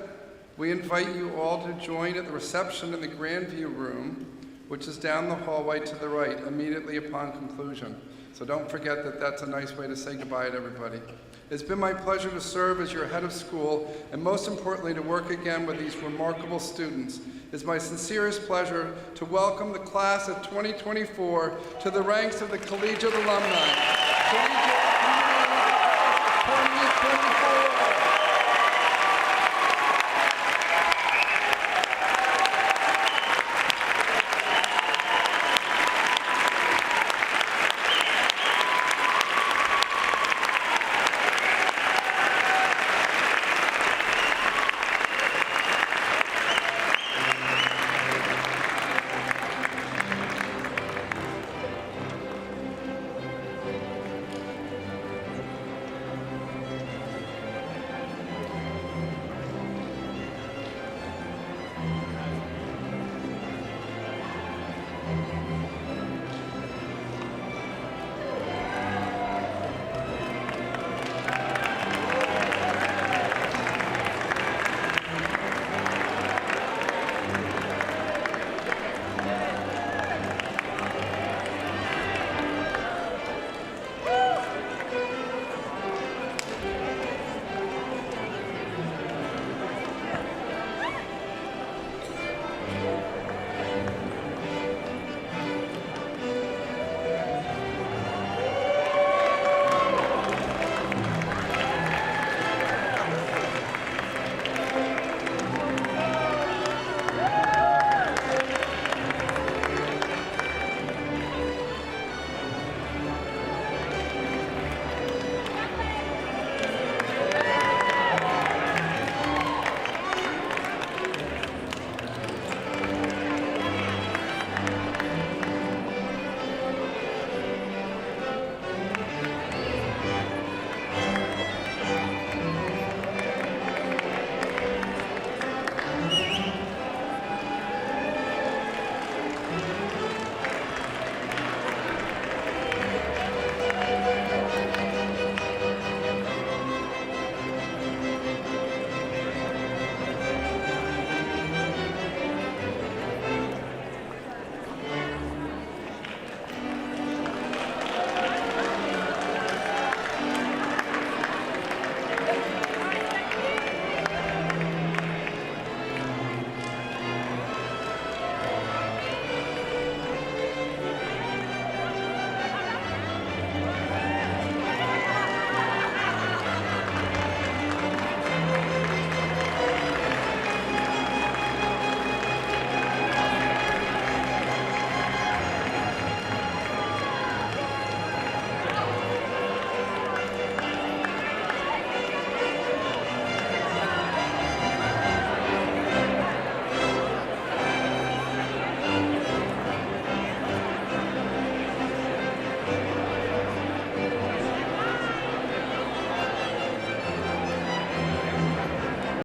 A: We invite you all to join at the reception in the Grandview Room, which is down the hallway to the right, immediately upon conclusion. So don't forget that that's a nice way to say goodbye to everybody. It's been my pleasure to serve as your head of school, and most importantly, to work again with these remarkable students. It's my sincerest pleasure to welcome the class of 2024 to the ranks of the Collegiate alumni.